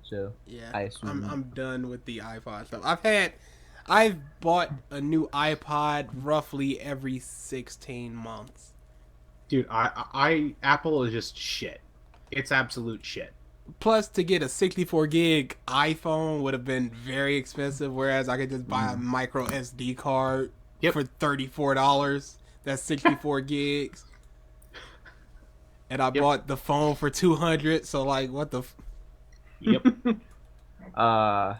so Yeah, I assume. I'm done with the iPod stuff. I've bought a new iPod roughly every 16 months. Dude, Apple is just shit. It's absolute shit. Plus, to get a 64 gig iPhone would have been very expensive, whereas I could just buy a micro SD card Yep. for $34. That's 64 gigs. And I Yep. bought the phone for 200. So like, what the? Yep. Uh,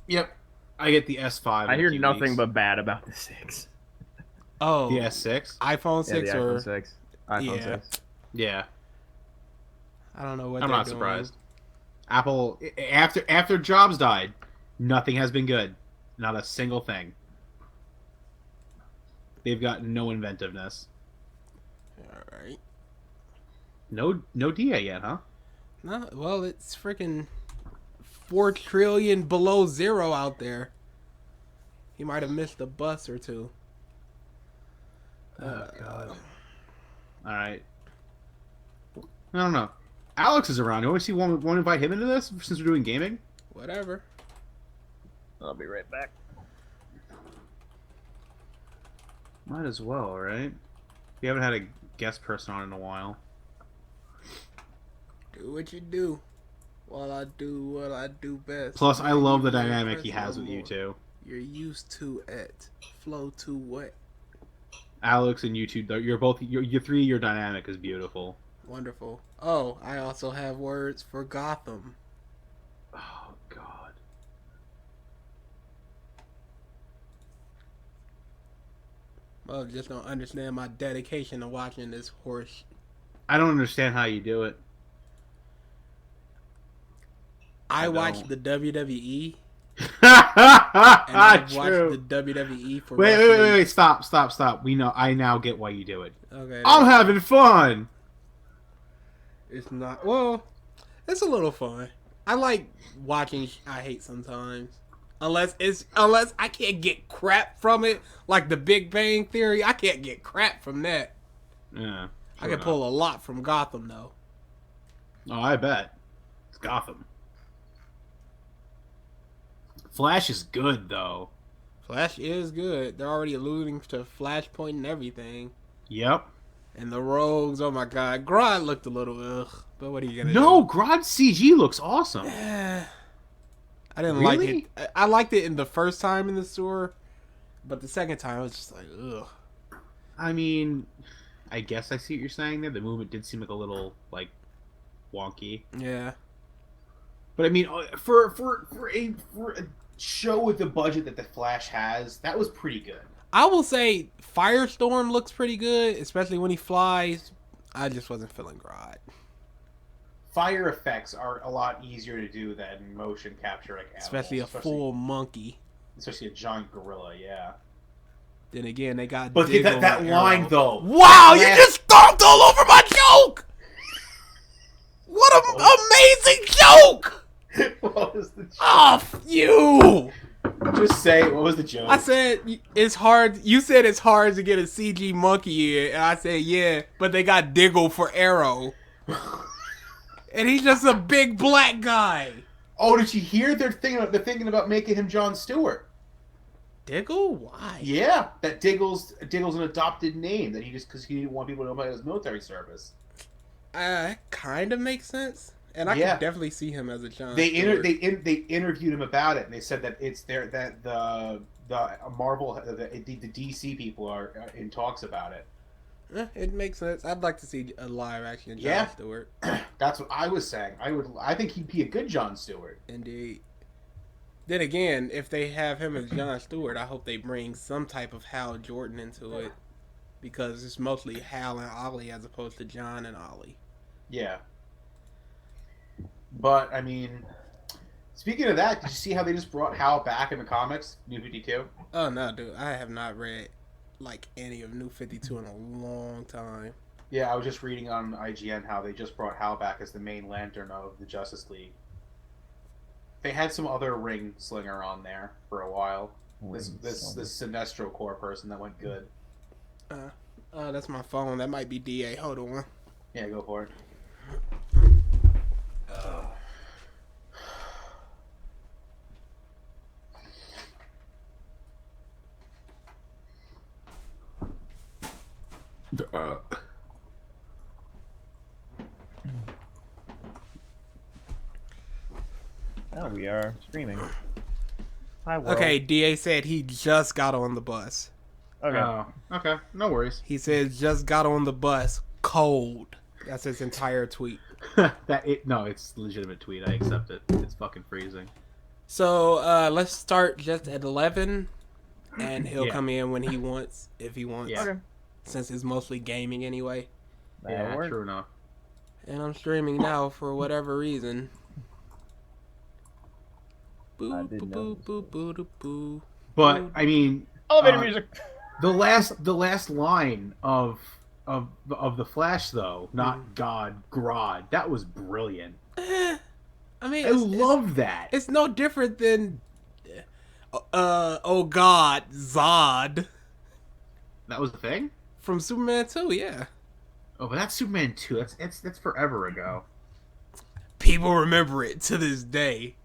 Yep. I get the S5. I in a hear few nothing weeks. but bad about the 6. Oh, The S6. iPhone Yeah, the 6 iPhone or 6. iPhone yeah. 6. Yeah, I don't know what I'm they're not doing. surprised. Apple after Jobs died, nothing has been good. Not a single thing. They've got no inventiveness. All right. No DA yet, huh? No, well, it's freaking 4 trillion below zero out there. He might have missed a bus or two. Oh god. All right. I don't know. Alex is around. You always see want to invite him into this since we're doing gaming? Whatever. I'll be right back. Might as well, right? We haven't had a guest person on in a while. Do what you do. While I do what I do best. Plus, I Man, love the you ain't dynamic he pressing has no with you more. two. You're used to it. Flow to what? Alex and you two, you're both, you three, your dynamic is beautiful. Wonderful. Oh, I also have words for Gotham. Oh, God. Well, just don't understand my dedication to watching this horse. I don't understand how you do it. I I watch don't. the WWE, and I've watched True. the WWE for Wait, roughly... wait. Stop. We know. I now get why you do it. Okay, I'm having fun. it's not... Well, it's a little fun. I like watching I hate sometimes. Unless I can't get crap from it, like the Big Bang Theory, I can't get crap from that. Yeah. I can pull a lot from Gotham though. Oh, I bet. It's Gotham. Flash is good though. Flash is good. They're already alluding to Flashpoint and everything. Yep. And the rogues, oh my god. Grodd looked a little ugh, but what are you gonna No, do? Grodd CG looks awesome. I didn't like Really? it. I liked it in the first time in the sewer, but the second time I was just like, ugh. I mean, I guess I see what you're saying there. The movement did seem like a little like wonky. Yeah. But I mean, for a show with the budget that the Flash has, that was pretty good. I will say Firestorm looks pretty good, especially when he flies. I just wasn't feeling Grodd. Fire effects are a lot easier to do than motion capture, like animals, Especially a full monkey. especially a giant gorilla. Yeah. Then again, they got But Diggle that and line Arrow. though. Wow, you Last- just stomped all over my joke! What an amazing joke! What was the joke? Off you! Just say it. What was the joke? I said it's hard. You said it's hard to get a CG monkey in, and I said yeah, but they got Diggle for Arrow, and he's just a big black guy. Oh, did you hear? They're thinking about making him Jon Stewart. Diggle? Why? Yeah, that Diggle's an adopted name that he just because he didn't want people to know about his military service. Kind of makes sense, and I Yeah. can definitely see him as a John. They Stewart. they interviewed him about it, and they said that it's there that the Marvel the DC people are in talks about it. It makes sense. I'd like to see a live action John Yeah. Stewart. That's what I was saying. I think he'd be a good Jon Stewart. Indeed. Then again, if they have him as John Stewart, I hope they bring some type of Hal Jordan into it, because it's mostly Hal and Ollie as opposed to John and Ollie. Yeah. But I mean, speaking of that, did you see how they just brought Hal back in the comics, New 52? Oh no, dude, I have not read like any of New 52 in a long time. Yeah, I was just reading on IGN how they just brought Hal back as the main lantern of the Justice League. They had some other ring slinger on there for a while. This Sinestro Corps person that went good. That's my phone. That might be DA. Hold on. Yeah, go for it. Oh, we are streaming. Hi, world. Okay, DA said he just got on the bus. Okay. Oh, okay. No worries. He says just got on the bus cold. That's his entire tweet. No, it's a legitimate tweet. I accept it. It's fucking freezing. So let's start just at 11, and he'll Yeah. come in when he wants, if he wants, Yeah. Okay. since it's mostly gaming anyway. That'll Yeah, work. true enough. And I'm streaming now for whatever reason. I Boo, boo, didn't boo, know boo, boo, boo, boo. But I mean, Elevator music. the last line of the Flash though, not God, Grodd. That was brilliant. I mean, I love that. it's no different than, oh God, Zod That was the thing. from Superman 2, yeah. Oh, but that's Superman 2. That's forever ago. People remember it to this day.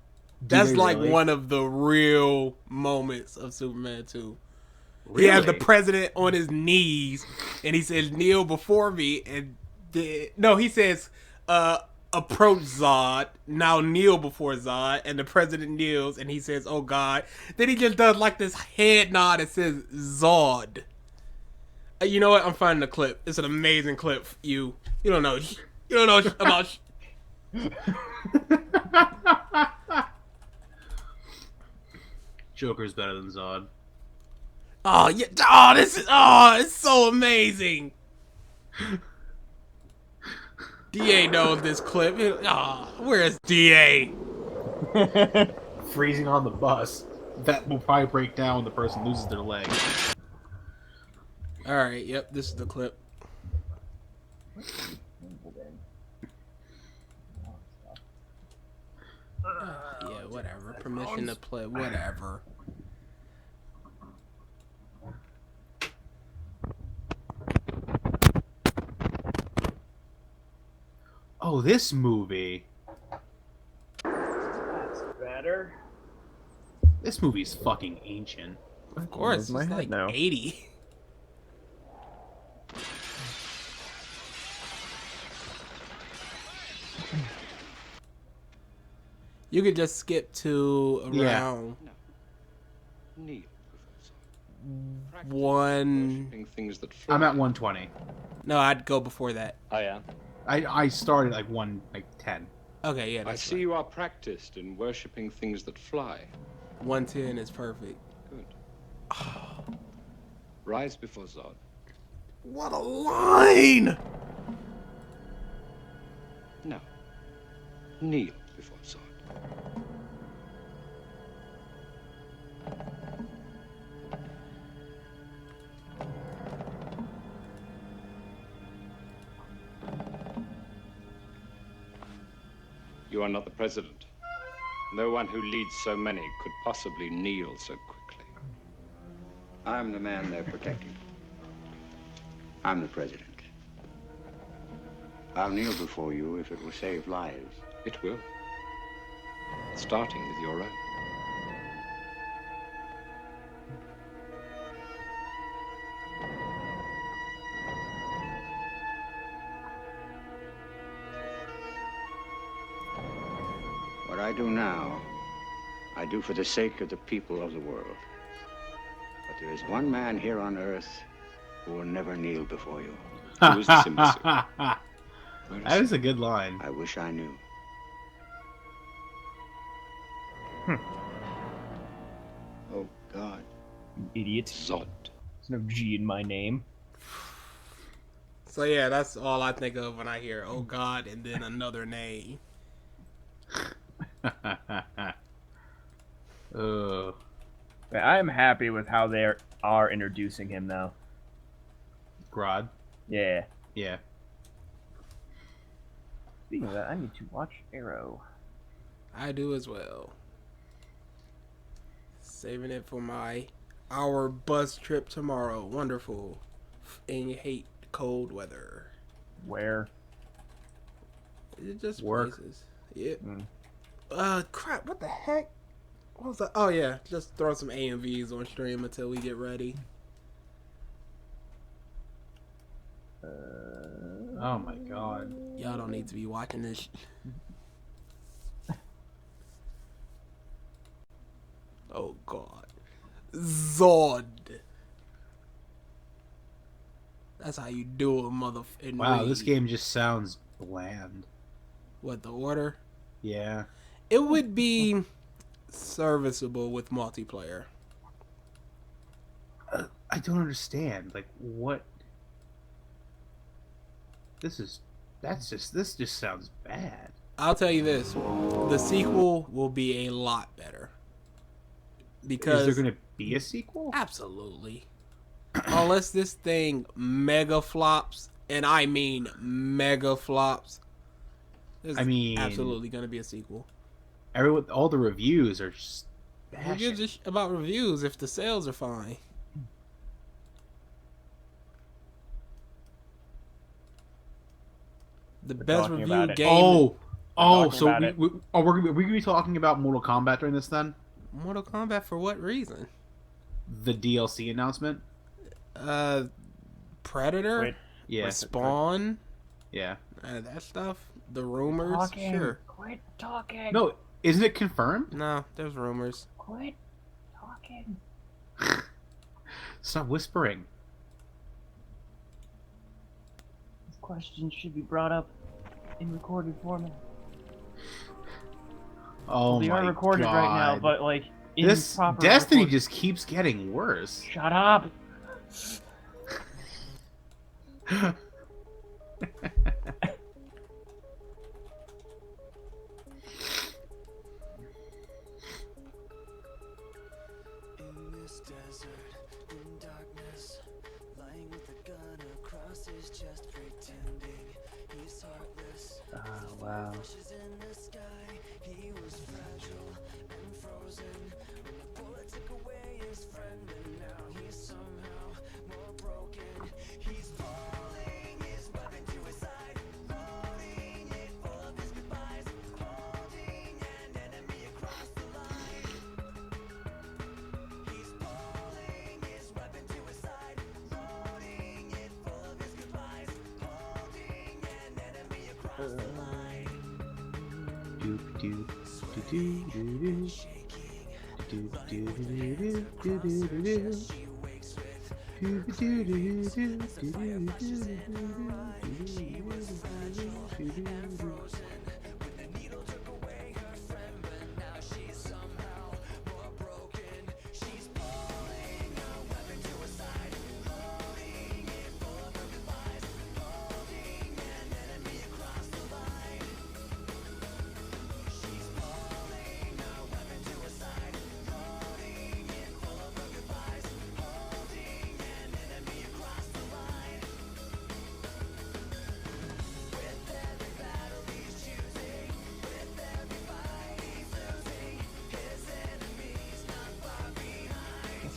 Do That's they like really? one of the real moments of Superman 2. Really? He has the president on his knees, and he says, "Kneel before me." And he says, "Approach Zod. Now kneel before Zod." And the president kneels, and he says, "Oh God." Then he just does like this head nod and says, "Zod." You know what? I'm finding the clip. It's an amazing clip. You don't know. You don't know about. Joker's better than Zod. Oh yeah! Oh, it's so amazing. DA knows this clip. Oh, where's DA? Freezing on the bus. That will probably break down when the person loses their leg. All right. Yep. This is the clip. Yeah. Whatever. Permission to play. Whatever. Oh, this movie. That's better. This movie's fucking ancient. Of course. Knows my It's head like now. 80. You could just skip to around Kneel, Professor. one. Worshipping things that fly. I'm at 120. No, I'd go before that. I am. I started like 10. Okay, yeah, I that's see right. you are practiced in worshipping things that fly. 110 is perfect. Good. Rise before Zod. What a line! No. Kneel before Zod. You are not the president. No one who leads so many could possibly kneel so quickly. I'm the man they're protecting. I'm the president. I'll kneel before you if it will save lives. It will. Starting with your own. What I do now, I do for the sake of the people of the world. But there is one man here on earth who will never kneel before you. Who is this imbecile? That Where is is a good line. I wish I knew. Oh, God. Idiot. Zod. There's no G in my name. So yeah, that's all I think of when I hear "Oh God" and then another name. Ugh. I am happy with how they are introducing him now. Grodd. Yeah. Yeah. Speaking of that, I need to watch Arrow. I do as well. Saving it for our bus trip tomorrow. Wonderful. And you hate cold weather. Where? It just Work. places. Yep. Mm. Crap. What the heck? What was that? Oh yeah, just throw some AMVs on stream until we get ready. Oh my god. Y'all don't need to be watching this. Oh god. Zod. That's how you do it, motherfucker. Wow, this game just sounds bland. What, the order? Yeah. It would be serviceable with multiplayer. I don't understand. Like, what? This just sounds bad. I'll tell you this. The sequel will be a lot better. Because Is there going to be a sequel? absolutely. Unless this thing mega flops, and I mean mega flops, there's absolutely going to be a sequel. All the reviews are just Who gives a about reviews if the sales are fine? The best talking review about it. game. So about it. are we going to be talking about Mortal Kombat during this then? Mortal Kombat for what reason? The DLC announcement? Predator, Wait, Yeah. Spawn, Yeah. that stuff. The rumors, talking. sure. Quit talking. No, isn't it confirmed? No, there's rumors. Quit talking. Stop whispering. This question should be brought up in recorded format. Oh We my are recorded god. right now, but like in this proper Destiny record- just keeps getting worse. Shut up. In this desert, in darkness, lying with a gun across his chest, pretending he's heartless. Wow. Ashes in the sky, he was fragile and frozen. When the bullet took away his friend, and now he's somehow more broken. He's pulling his weapon to his side, loading it full of his goodbyes, holding an enemy across the line. He's pulling his weapon to his side, loading it full of his goodbyes, holding an enemy across the line. Doop doop doo doo doo doo doop doo doo doo doo doo doo She wakes with doop doo doo doo doo doo she was fragile and frozen. When the needle took away her friend, but now she's somehow more broken. She's pulling her weapon to her side, loading it full of her goodbyes, holding an enemy across the line. She's pulling her weapon to her side, loading it full of her goodbyes, holding an enemy across the line. With every battle he's choosing, with every fight he's losing, his enemy's not far behind.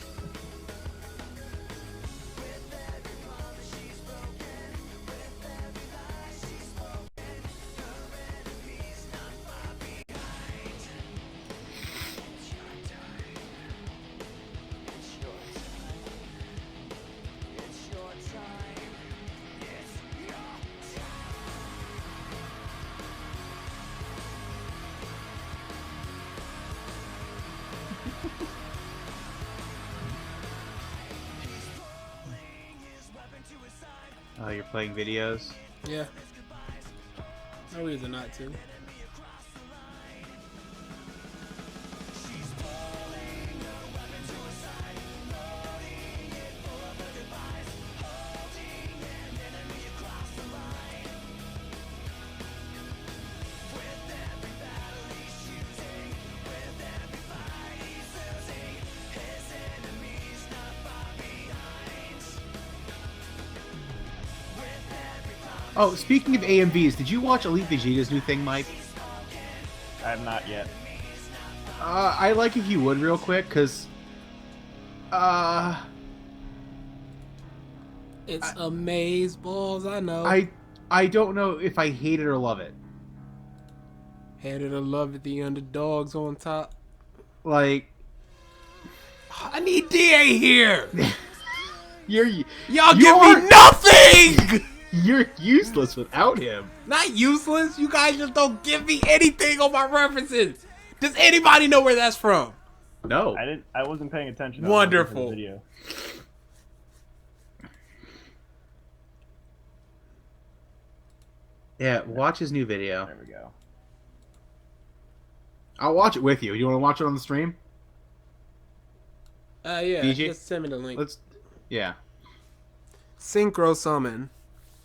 With every promise she's broken, with every lie she's spoken, her enemy's not far behind. It's your time. It's your time. It's your time. It's your time. Oh, you're playing videos? Yeah. No reason not to. Oh, speaking of AMVs, did you watch Elite Vegeta's new thing, Mike? I have not yet. I like if you would real quick, cause It's amaze balls, I know. I don't know if I hate it or love it. Hated to love it, the underdogs on top. Like, I need DA here! you're Y'all give me nothing! You're useless without him. Not useless. You guys just don't give me anything on my references. Does anybody know where that's from? No. I wasn't paying attention. I was looking for the Wonderful. video. Yeah, watch his new video. There we go. I'll watch it with you. You want to watch it on the stream? Yeah. DJ? Just send me the link. Let's. Yeah. Synchro summon.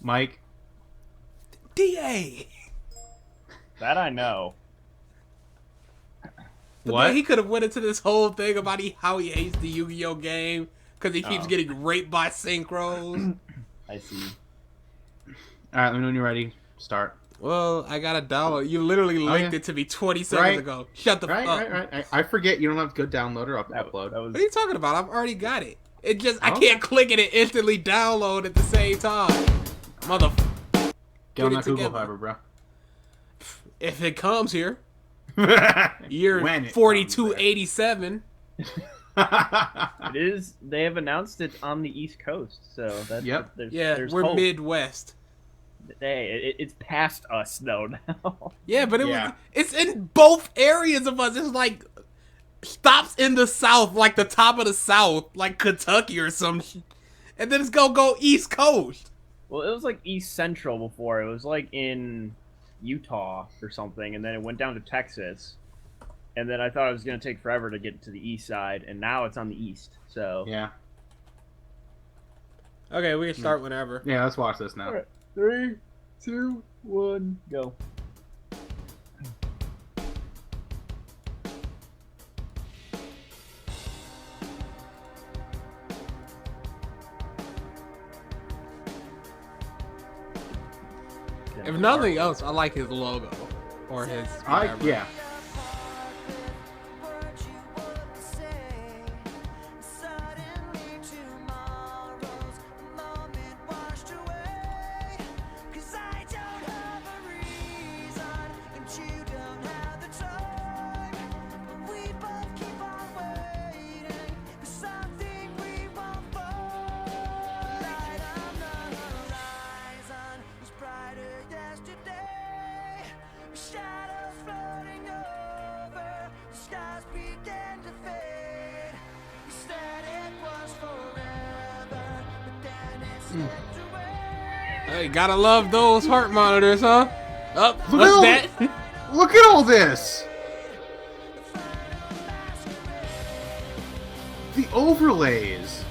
Mike. DA. That I know. But What? then he could have went into this whole thing about how he hates the Yu-Gi-Oh game because he keeps Oh. getting raped by synchros. I see. All right, let me know when you're ready. Start. Well, I gotta download. You literally linked yeah. it to me 20 seconds Right. ago. Shut the fuck up. Right. I forget you don't have to go download or That upload. was What are you talking about? I've already got it. It just I Okay. can't click it and instantly download at the same time. Mother. Get on it that Google together. Fiber, bro. If it comes here, year When it 4287. It is. They have announced it on the East Coast, so that's Yep. Yeah, there's we're hope. Midwest. Hey, it's past us though now. Yeah, but Yeah. it's in both areas of us. It's like stops in the South, like the top of the South, like Kentucky or some shit. And then it's gonna go East Coast. Well, it was like East Central before. It was like in Utah or something, and then it went down to Texas. And then I thought it was going to take forever to get to the east side, and now it's on the east. So Yeah. Okay, we can start whenever. Yeah, let's watch this now. All right. 3, 2, 1, go. If nothing else, I like his logo or his. Whatever. Yeah. Shadows floating over, the skies began to fade. You said it was forever, but then it slipped away. Hey, gotta love those heart monitors, huh? Up, Look what's at that? Look at all this. The overlays.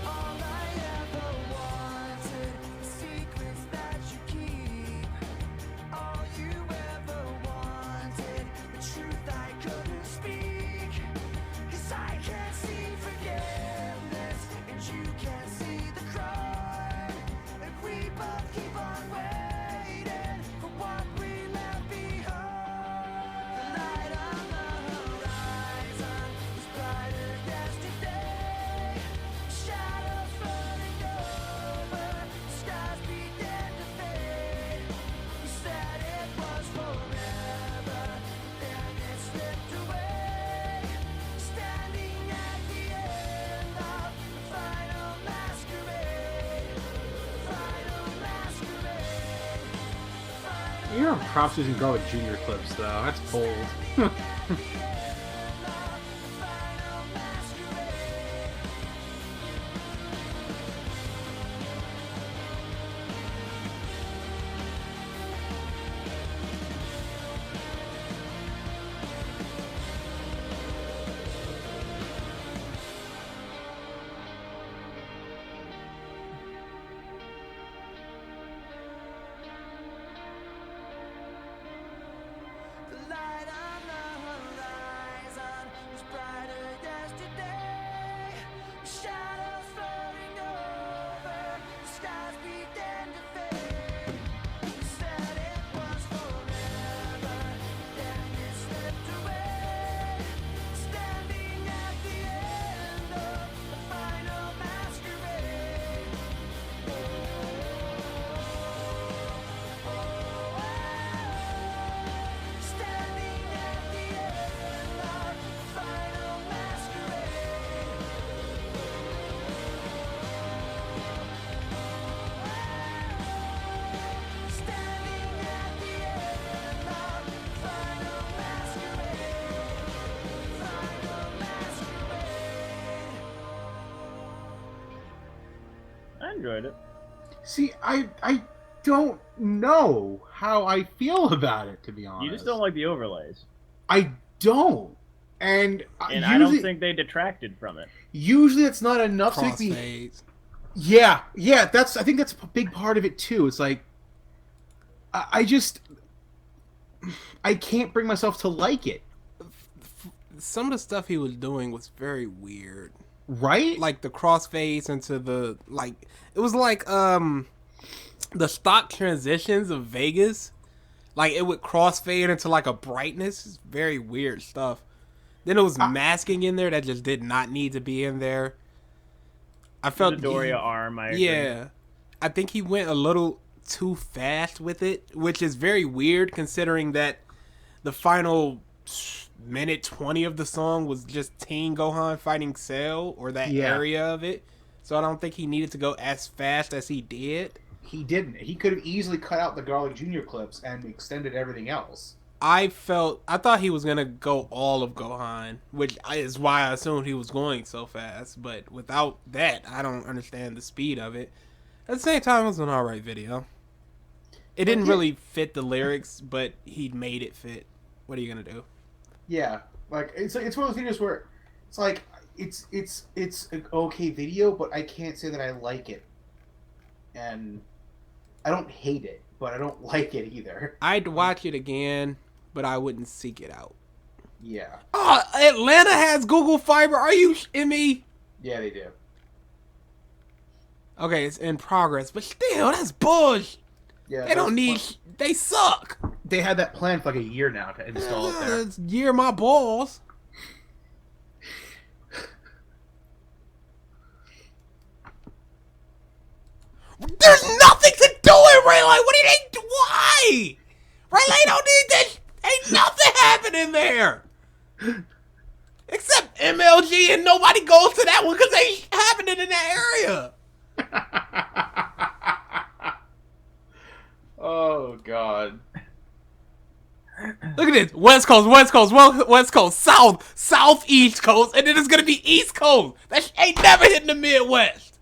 All I ever wanted, the secrets that you keep. All you ever wanted, the truth I couldn't speak. 'Cause I can't see forgiveness, and you can't see the crime. And we both keep on waiting for what we left behind. The light on the horizon was brighter yesterday. Shadows floating over, the skies began to fade. You said it was forever, then it slipped away. Standing at the end of the final masquerade. Final masquerade. You know, props using go with junior clips though. That's bold. The light on the enjoyed it. See, I don't know how I feel about it, to be honest. You just don't like the overlays. I don't. And, And usually, I don't think they detracted from it. Usually it's not enough to make me... Crossfades. Yeah, I think that's a big part of it, too. It's like... I just... I can't bring myself to like it. Some of the stuff he was doing was very weird. Right? Like the crossfades into the it was like the stock transitions of Vegas. Like it would crossfade into like a brightness. It's very weird stuff. Then it was masking in there that just did not need to be in there. I felt the Doria arm. I agree. Yeah, I think he went a little too fast with it, which is very weird considering that the final minute 20 of the song was just Teen Gohan fighting Cell, or that area of it. So I don't think he needed to go as fast as he did. He didn't. He could have easily cut out the Garlic Jr. clips and extended everything else. I thought he was gonna go all of Gohan, which is why I assumed he was going so fast. But without that, I don't understand the speed of it. At the same time, it was an alright video. It didn't really fit the lyrics, but he made it fit. What are you gonna do? Yeah, like it's one of those videos where it's like it's an okay video, but I can't say that I like it, and I don't hate it, but I don't like it either. I'd watch it again, but I wouldn't seek it out. Yeah. Oh, Atlanta has Google Fiber. Are you shitting me? Yeah, they do. Okay, it's in progress, but still, that's bullshit. Yeah, they don't need. They suck. They had that plan for like a year now to install it there. It's year my balls. There's nothing to do in Raylight. What do they do? Why? Raylight don't need this. Ain't nothing happening there. Except MLG, and nobody goes to that one because they ain't happening in that area. Oh, God. Look at this. West Coast, West Coast, West Coast, South, Southeast Coast, and then it's going to be East Coast. That ain't never hitting the Midwest.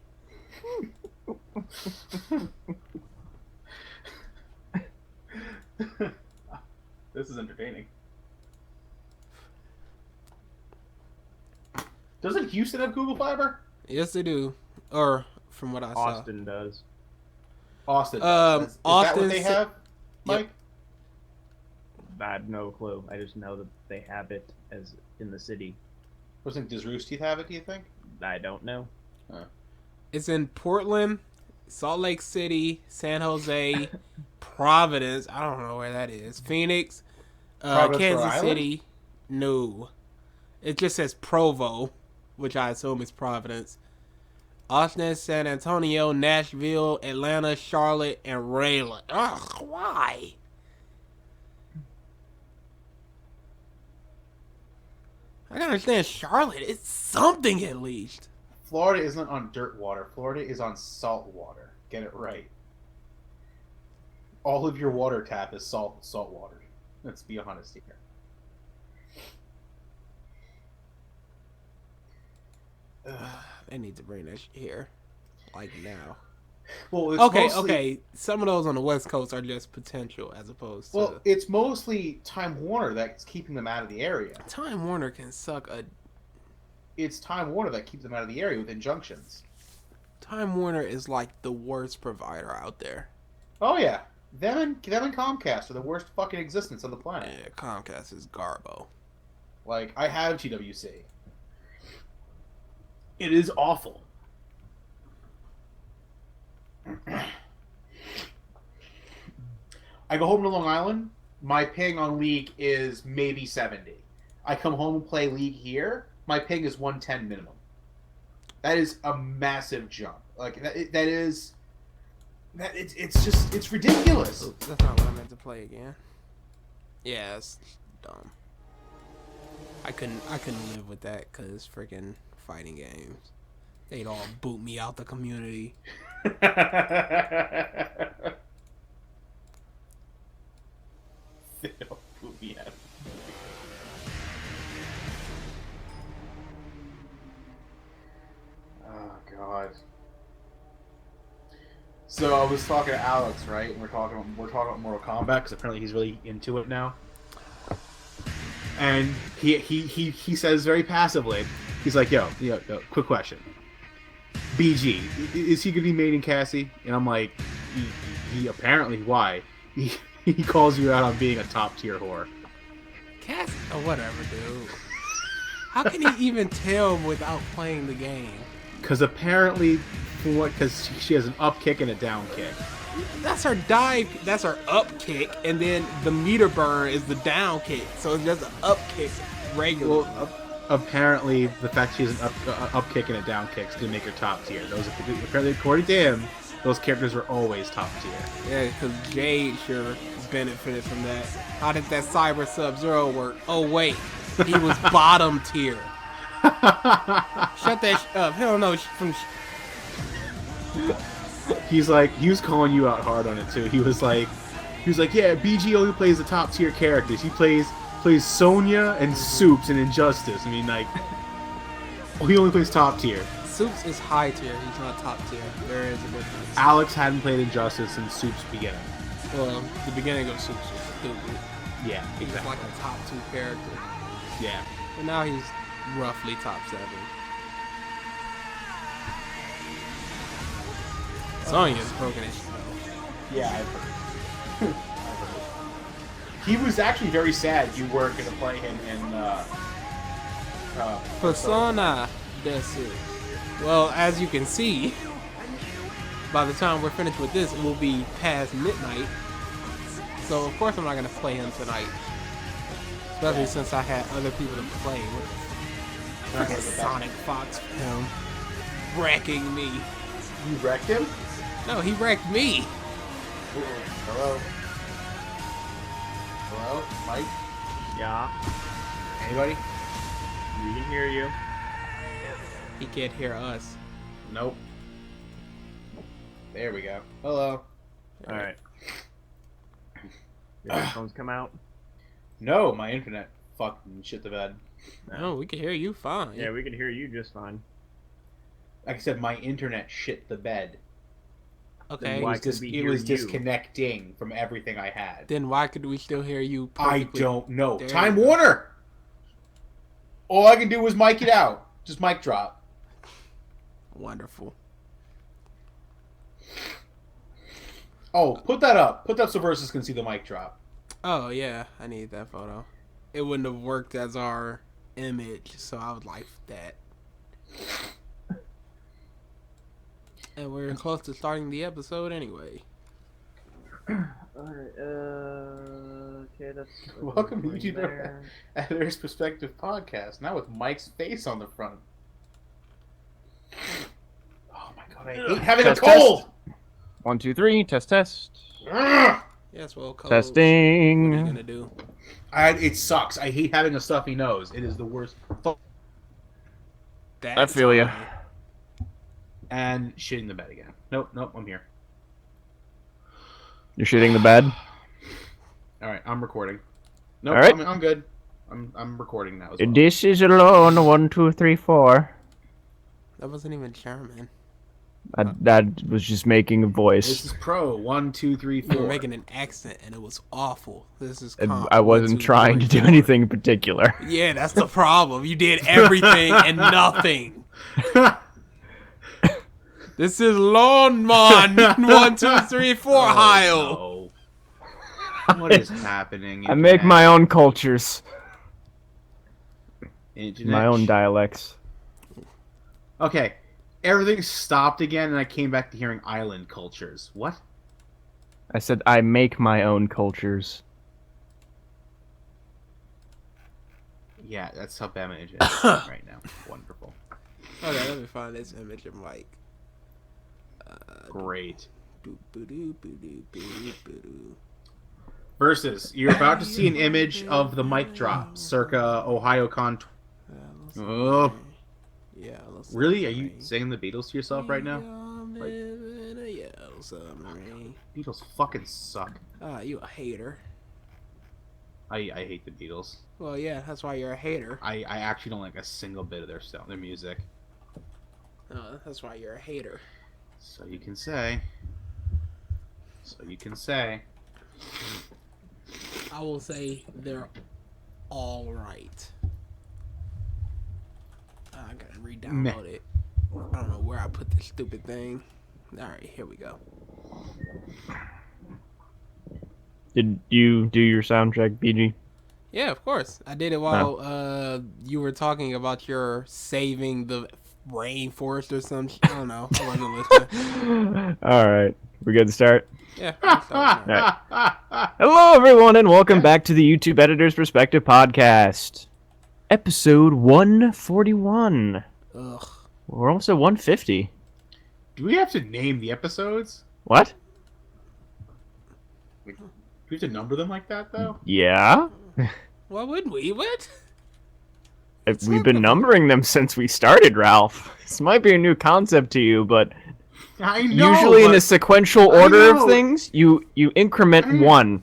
This is entertaining. Doesn't Houston have Google Fiber? Yes, they do. Or, from what I saw. Austin does. Austin. Is Austin that what they have, Mike? Yep. I have no clue. I just know that they have it as in the city. Does Rooster Teeth have it, do you think? I don't know. It's in Portland, Salt Lake City, San Jose, Providence. I don't know where that is. Phoenix, Kansas City. No. It just says Provo, which I assume is Providence. Austin, San Antonio, Nashville, Atlanta, Charlotte, and Raylan. Ugh, why? I can understand Charlotte. It's something at least. Florida isn't on dirt water. Florida is on salt water. Get it right. All of your water tap is salt water. Let's be honest here. They need to bring that shit here. Like now. Well, it's okay. Some of those on the West Coast are just potential as opposed to... Well, it's mostly Time Warner that's keeping them out of the area. Time Warner can suck a... It's Time Warner that keeps them out of the area with injunctions. Time Warner is like the worst provider out there. Oh, yeah. Them and Comcast are the worst fucking existence on the planet. Yeah, Comcast is garbo. Like, I have TWC. It is awful. I go home to Long Island, my ping on League is maybe 70. I come home and play League here, my ping is 110 minimum. That is a massive jump. Like, it's ridiculous. Oops, that's not what I meant to play again. Yeah, it's dumb. I couldn't live with that because freaking fighting games. They'd all boot me out the community. They'll boot me out. Oh, God. I was talking to Alex, right? And we're talking about Mortal Kombat because apparently he's really into it now. And he says very passively, he's like, yo, quick question. BG, is he gonna be mating Cassie? And I'm like, he apparently, why? He calls you out on being a top tier whore. Cass, or whatever, dude. How can he even tell without playing the game? Because apparently, because she has an up kick and a down kick. That's her dive. That's her up kick, and then the meter burn is the down kick. So it's just an up kick regular. Well, apparently, the fact she has an up kick and a down kick is going to make her top tier. Those apparently, according to him, those characters are always top tier. Yeah, because Jade sure benefited from that. How did that Cyber Sub-Zero work? Oh wait, he was bottom tier. Shut that up. Hell no. He was calling you out hard on it too. He was like, yeah, BG only plays the top tier characters. He plays Sonya and Soups and Injustice. I mean, like, he only plays top tier. Soups is high tier. He's not top tier. There is a difference. Alex hadn't played Injustice since Soups beginning. Well, the beginning of Soups was stupid. Yeah, He was like a top 2 character. Yeah. But now he's roughly top 7. Sonya's broken as shit. Yeah, I've heard. He was actually very sad you weren't going to play him in Persona. That's it. Well, as you can see, by the time we're finished with this, it will be past midnight. So of course I'm not gonna play him tonight, especially since I had other people to play with. Freaking Sonic Fox film wrecking me. You wrecked him? No, he wrecked me. Hello? Hello? Mike? Yeah, Anybody? we can hear you. He can't hear us. Nope. There we go. Hello. All right. Your headphones come out. No, my internet fucking shit the bed. No, we can hear you fine. Yeah, we can hear you just fine. Like I said, my internet shit the bed. Okay. It Why was, could we it hear was you? disconnecting from everything I had. Then why could we still hear you I perfectly? don't know. There Time you go. Warner! All I can do was mic it out. Just mic drop. Wonderful. Oh, put that up. Put that so Versus can see the mic drop. Oh yeah, I need that photo. It wouldn't have worked as our image, so I would like that. And we're close to starting the episode anyway. Alright, okay, that's Welcome to right YouTube there. Editor's Perspective Podcast. Now with Mike's face on the front. Oh my god, I hate having Test, a cold! 1, 2, 3, test. Ugh! Yes, well, Coles, Testing. What are you gonna do? It sucks. I hate having a stuffy nose. It is the worst. I feel ya. And shitting the bed again. Nope, I'm here. You're shitting the bed? Alright, I'm recording. Nope, All right. I'm good. I'm recording now as well. This is alone. 1, 2, 3, 4. That wasn't even German. That was just making a This voice. is pro. 1, 2, 3, You were 4. making an accent, and it was awful. This is. And comp. I 1, wasn't 2, trying 3, to do 4. anything in particular. Yeah, that's the problem. You did everything and nothing. This is Lawnman 1, 2, 3, 4 Heil. No. What is happening? I make my own cultures, Internet? my own dialects. Okay, everything stopped again, and I came back to hearing island cultures. What? I said I make my own cultures. Yeah, that's how Bama is right now. Wonderful. Okay, let me find this image of Mike. Great. Boo-boo-doo-boo-doo-boo-doo. Versus, you're about to see an image of the mic drop, circa OhioCon. Oh, Yeah, let's really? Are you singing the Beatles to yourself right now? Like, Submarine. Beatles fucking suck. Ah, you a hater. I hate the Beatles. Well, yeah, that's why you're a hater. I actually don't like a single bit of their stuff, their music. That's why you're a hater. So you can say. So you can say. I will say they're all right. I gotta re-download it. I don't know where I put this stupid thing. All right, here we go. Did you do your sound check, BG? Yeah, of course. I did it while you were talking about your saving the rainforest or some. I don't know. I wasn't listening. All right, we good to start? Yeah. I'll start now. Hello, everyone, and welcome back to the YouTube Editor's Perspective Podcast, episode 141. Ugh. We're almost at 150. Do we have to name the episodes? What? Do we have to number them like that, though? Yeah. Why wouldn't we? What? We've been numbering them since we started, Ralph. This might be a new concept to you, but I know. usually in a sequential order of know. things, you increment one.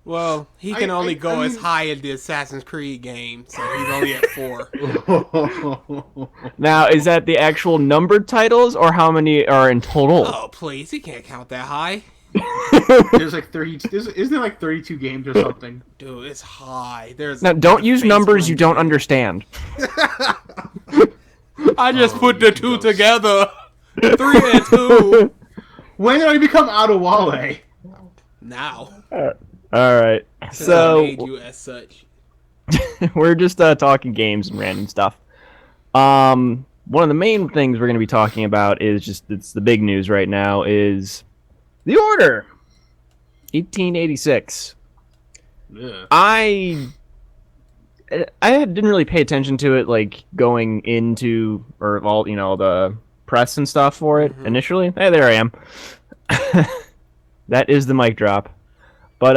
Well, he can only go as high as the Assassin's Creed game, so he's only at 4. Now, is that the actual numbered titles, or how many are in total? Oh, please, he can't count that high. There's like 30. Isn't there like 32 games or something? Dude, it's high. There's Now, don't use Phase numbers 1 you don't game. understand. I just put the you two gross. together. 3 and 2. When did I become Adewale? Now. All right, Since I made so you as such. we're just talking games and random stuff. One of the main things we're going to be talking about is it's the big news right now is The Order, 1886. Yeah. I didn't really pay attention to it, like going into or all the press and stuff for it initially. Hey, there I am. That is the mic drop. But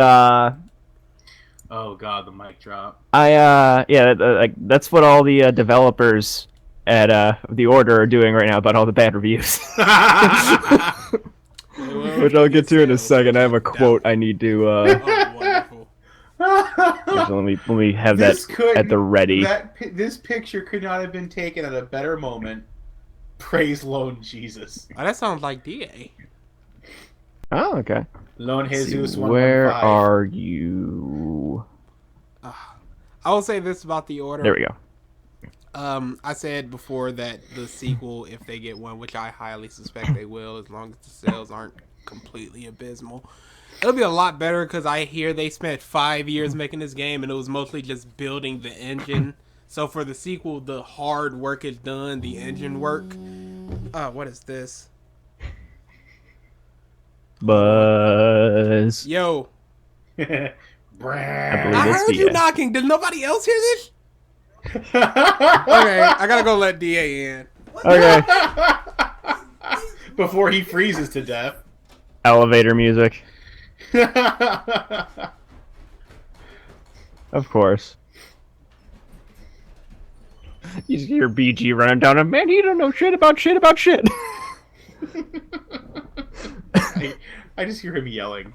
Oh god, the mic drop. that's what all the developers at The Order are doing right now about all the bad reviews. Which I'll get to in a second. I have a quote I need to. Oh, wonderful. Let me have that at the ready. This picture could not have been taken at a better moment. Praise Lone Jesus. Oh, that sounds like DA. Oh, okay. Lone Let's see, Jesus 115. where are you? I will say this about The Order. There we go. I said before that the sequel, if they get one, which I highly suspect they will, as long as the sales aren't completely abysmal, it'll be a lot better because I hear they spent 5 years making this game and it was mostly just building the engine. So for the sequel, the hard work is done, the engine work. What is this? Buzz. Yo, I believe I it's heard you DA. knocking. Did nobody else hear this? Okay, I gotta go let DA in. Okay. Before he freezes to death. Elevator music. Of course. You just hear BG running down and man, he don't know shit about shit about shit. I just hear him yelling.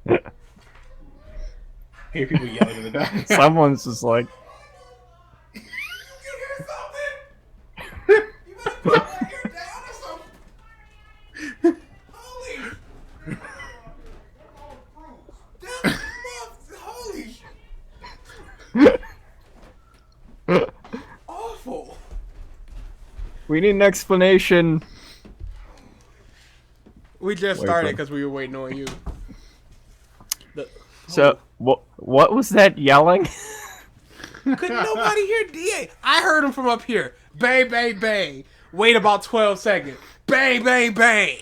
I hear people yelling in the back. Someone's just like, Awful. we need an explanation. We just Wait, started bud. because we were waiting on you. So, what was that yelling? Couldn't nobody hear DA? I heard him from up here. Bang, bang, bang. Wait about 12 seconds. Bang, bang, bang.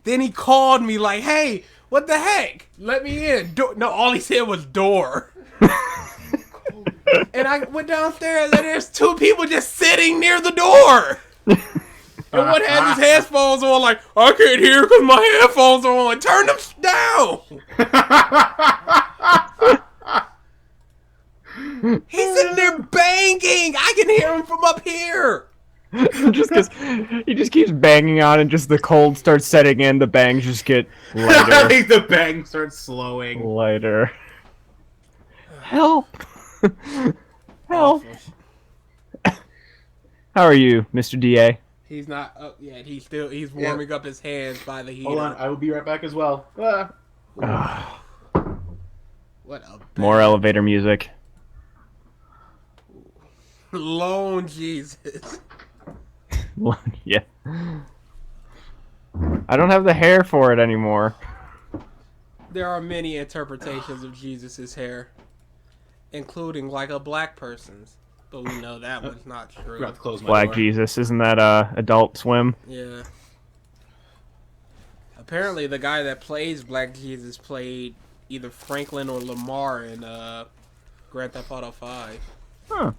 Then he called me like, hey, what the heck? Let me in. No, all he said was door. And I went downstairs and there's 2 people just sitting near the door. And one has his headphones on like, I can't hear because my headphones are on. Turn them down. He's sitting there banging. I can hear him from up here. Just because he just keeps banging on and just the cold starts setting in, the bangs just get I lighter. think the bang starts slowing. Lighter. Help! Help! How are you, Mr. DA? He's not up yet. He's warming up his hands by the heater. Hold on, I will be right back as well. What a More bad- elevator music. Lone Jesus. Yeah. I don't have the hair for it anymore. There are many interpretations of Jesus' hair, including like a black person's, but we know that one's not true. Forgot to close my Black door. Jesus, isn't that Adult Swim? Yeah. Apparently, the guy that plays Black Jesus played either Franklin or Lamar in Grand Theft Auto 5. Huh.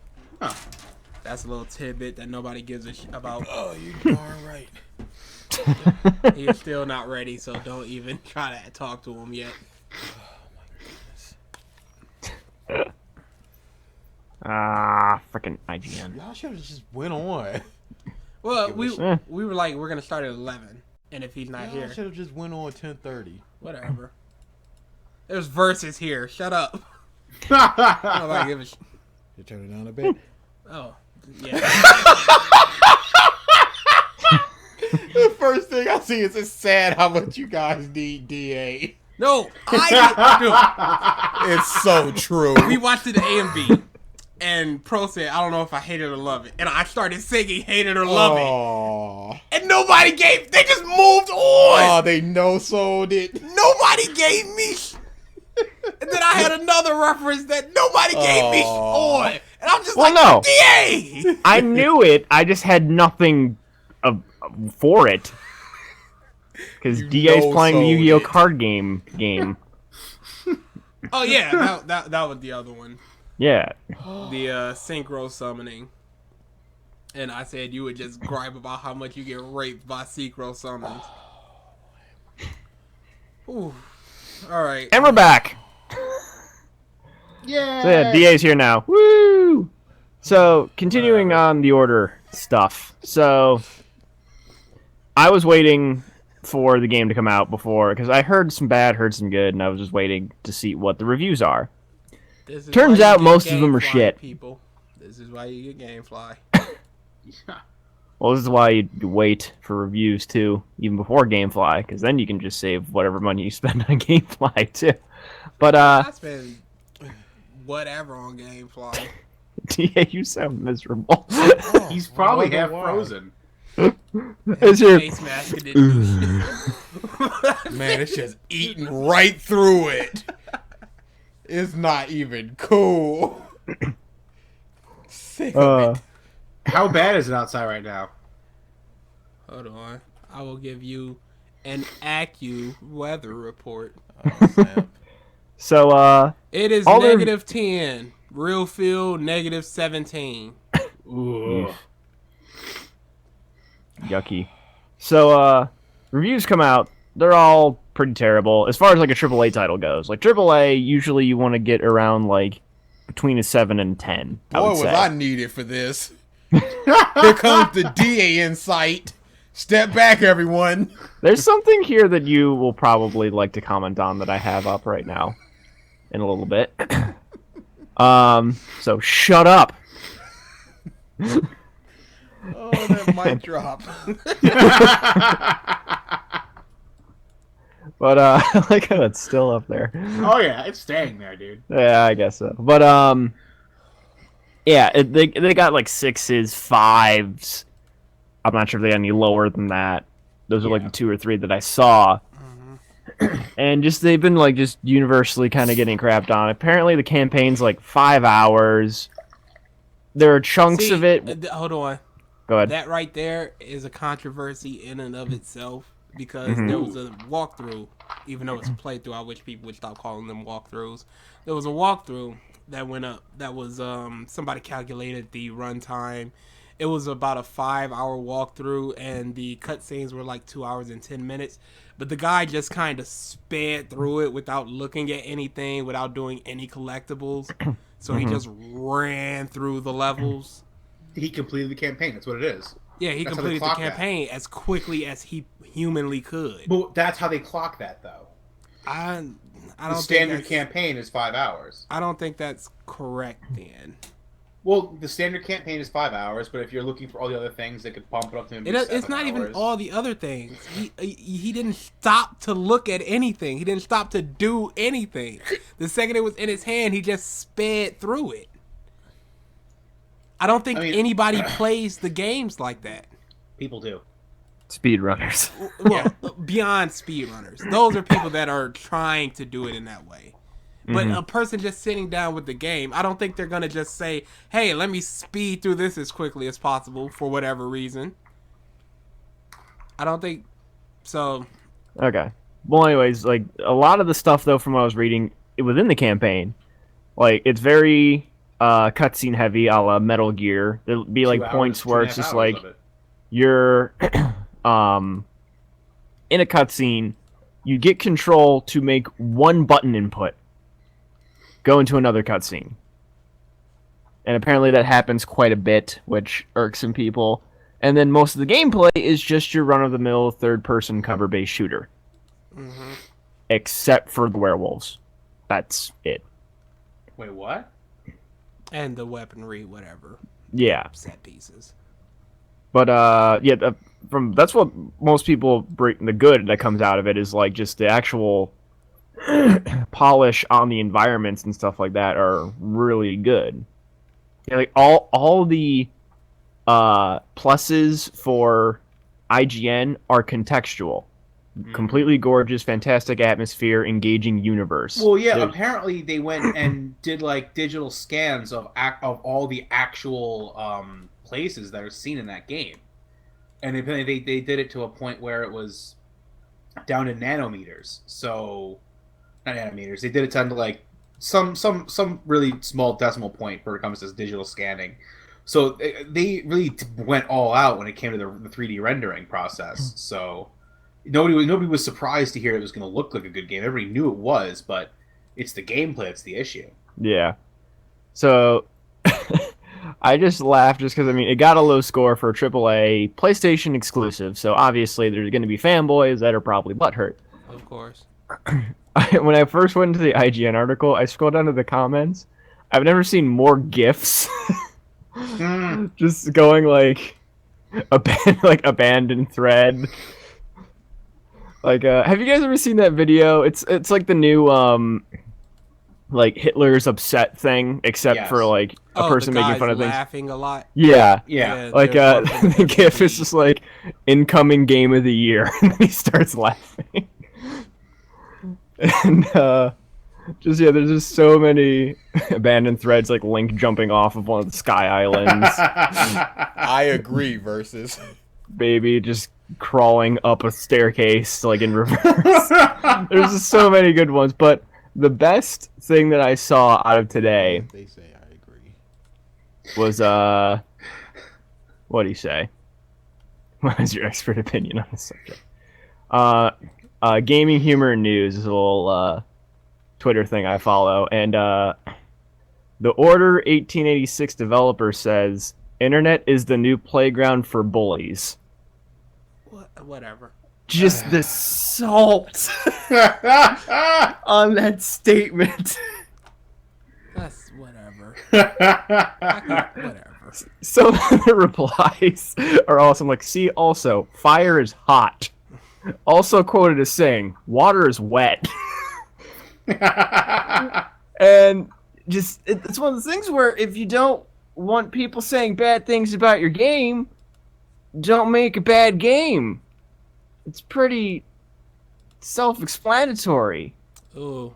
That's a little tidbit that nobody gives a shit about. Oh, you darn right. He's still not ready, so don't even try to talk to him yet. Frickin' IGN. Y'all should have just went on. Well, we Eh. were like, we're gonna start at 11, and if he's not Y'all here, should have just went on 10:30. whatever. There's verses here. Shut up. I don't like give a You turn it down a bit. Oh, yeah. The first thing I see is it's sad how much you guys need DA. No, It's so true. we watched it at AMV, and Pro said, I don't know if I hate it or love it. And I started singing Hate It or Love It. Aww. And nobody they just moved on. Oh, they no-sold it. Nobody gave me And then I had another reference that nobody gave me Aw. on. And I'm just Well, like, no. DA! I knew it, I just had nothing for it. Because You DA's playing the no-sold Yu-Gi-Oh! it. card game. Oh, yeah, that was the other one. Yeah. The synchro summoning. And I said you would just gripe about how much you get raped by synchro summons. Ooh. Alright. And we're back. Yeah. So yeah, DA's here now. Woo! So, continuing on the order stuff. So, I was waiting for the game to come out before, because I heard some bad, heard some good, and I was just waiting to see what the reviews are. This is Turns why you out get most of them are Gamefly, shit. People. This is why you get Gamefly. Well, this is why you wait for reviews, too, even before Gamefly, because then you can just save whatever money you spend on Gamefly, too. But, I spend whatever on Gamefly. DA, you sound miserable. He's probably wonder half why. frozen. Is your... Face mask didn't do shit. Man, it's just eating right through it. It's not even cool. Sick of it. How bad is it outside right now? Hold on. I will give you an weather report. Oh, snap. So, It is All their- negative 10. Real feel negative 17. Ooh. yucky. So, reviews come out. They're all pretty terrible. As far as, like, a AAA title goes. Like, AAA, usually you want to get around, like, between a 7 and 10, I Boy, would was say. I needed for this. Here comes the DA in sight. Step back, everyone. There's something here that you will probably like to comment on that I have up right now in a little bit. So shut up. Oh, that mic drop. But I like how it's still up there. Oh yeah, it's staying there, dude. Yeah, I guess so. But yeah, they got like 6s, 5s. I'm not sure if they got any lower than that. Those are like the 2 or 3 that I saw. And just they've been like just universally kind of getting crapped on. Apparently the campaign's like 5 hours. There are chunks See, of it. hold on. Go ahead. That right there is a controversy in and of itself because Mm-hmm. there was a walkthrough, even though it's a playthrough, I wish people would stop calling them walkthroughs. There was a walkthrough that went up that was somebody calculated the runtime. It was about a 5-hour walkthrough and the cutscenes were like 2 hours and 10 minutes. But the guy just kind of sped through it without looking at anything, without doing any collectibles. So he just ran through the levels. He completed the campaign. That's what it is. Yeah, he That's how they completed the clock that. campaign as quickly as he humanly could. But that's how they clock that, though. I The don't standard think that's, campaign is 5 hours. I don't think that's correct then. Well, the standard campaign is 5 hours, but if you're looking for all the other things, they could bump it up to maybe It's 7 not even hours. all the other things. He didn't stop to look at anything. He didn't stop to do anything. The second it was in his hand, he just sped through it. I don't think anybody plays the games like that. People do. Speedrunners. Well, beyond speedrunners. Those are people that are trying to do it in that way. But a person just sitting down with the game, I don't think they're going to just say, hey, let me speed through this as quickly as possible for whatever reason. I don't think so. Okay. Well, anyways, like, a lot of the stuff, though, from what I was reading, within the campaign, like, it's very cutscene heavy, a la Metal Gear. There'll be, like, points where it's just, like, you're in a cutscene, you get control to make one button input. Go into another cutscene. And apparently that happens quite a bit, which irks some people. And then most of the gameplay is just your run-of-the-mill third-person cover-based shooter. Mm-hmm. Except for the werewolves. That's it. Wait, what? And the weaponry, whatever. Yeah. Set pieces. But, that's what most people bring, the good that comes out of it is, like, just the actual polish on the environments and stuff like that are really good. Yeah, like all the pluses for IGN are contextual. Completely gorgeous, fantastic atmosphere, engaging universe. Well, yeah. Apparently, they went and did like digital scans of all the actual places that are seen in that game, and they did it to a point where it was down in nanometers. So. Not nanometers. They did it down to like some really small decimal point where it comes to digital scanning. So they really went all out when it came to the 3D rendering process. So nobody was surprised to hear it was going to look like a good game. Everybody knew it was, but it's the gameplay that's the issue. Yeah. So I just laughed just because, I mean, it got a low score for a AAA PlayStation exclusive. So obviously there's going to be fanboys that are probably butthurt. Of course. When I first went into the IGN article, I scrolled down to the comments. I've never seen more GIFs. Just going like abandoned thread. Like, have you guys ever seen that video? It's like the new like Hitler's upset thing, except for like a person making fun of things. Laughing a lot. Yeah. Like the GIF is just like incoming game of the year, and then he starts laughing. And there's just so many abandoned threads, like Link jumping off of one of the sky islands. I agree. Versus Baby just crawling up a staircase, like in reverse. There's just so many good ones, but the best thing that I saw out of today. They say I agree. Was what do you say? What is your expert opinion on the subject? Gaming Humor and News is a little Twitter thing I follow, and the Order 1886 developer says, "Internet is the new playground for bullies." Whatever. Just the salt on that statement. That's whatever. Whatever. Some of the replies are awesome. Like, see, also, fire is hot. Also quoted as saying, water is wet. And just, it's one of the things where if you don't want people saying bad things about your game, don't make a bad game. It's pretty self-explanatory. Ooh.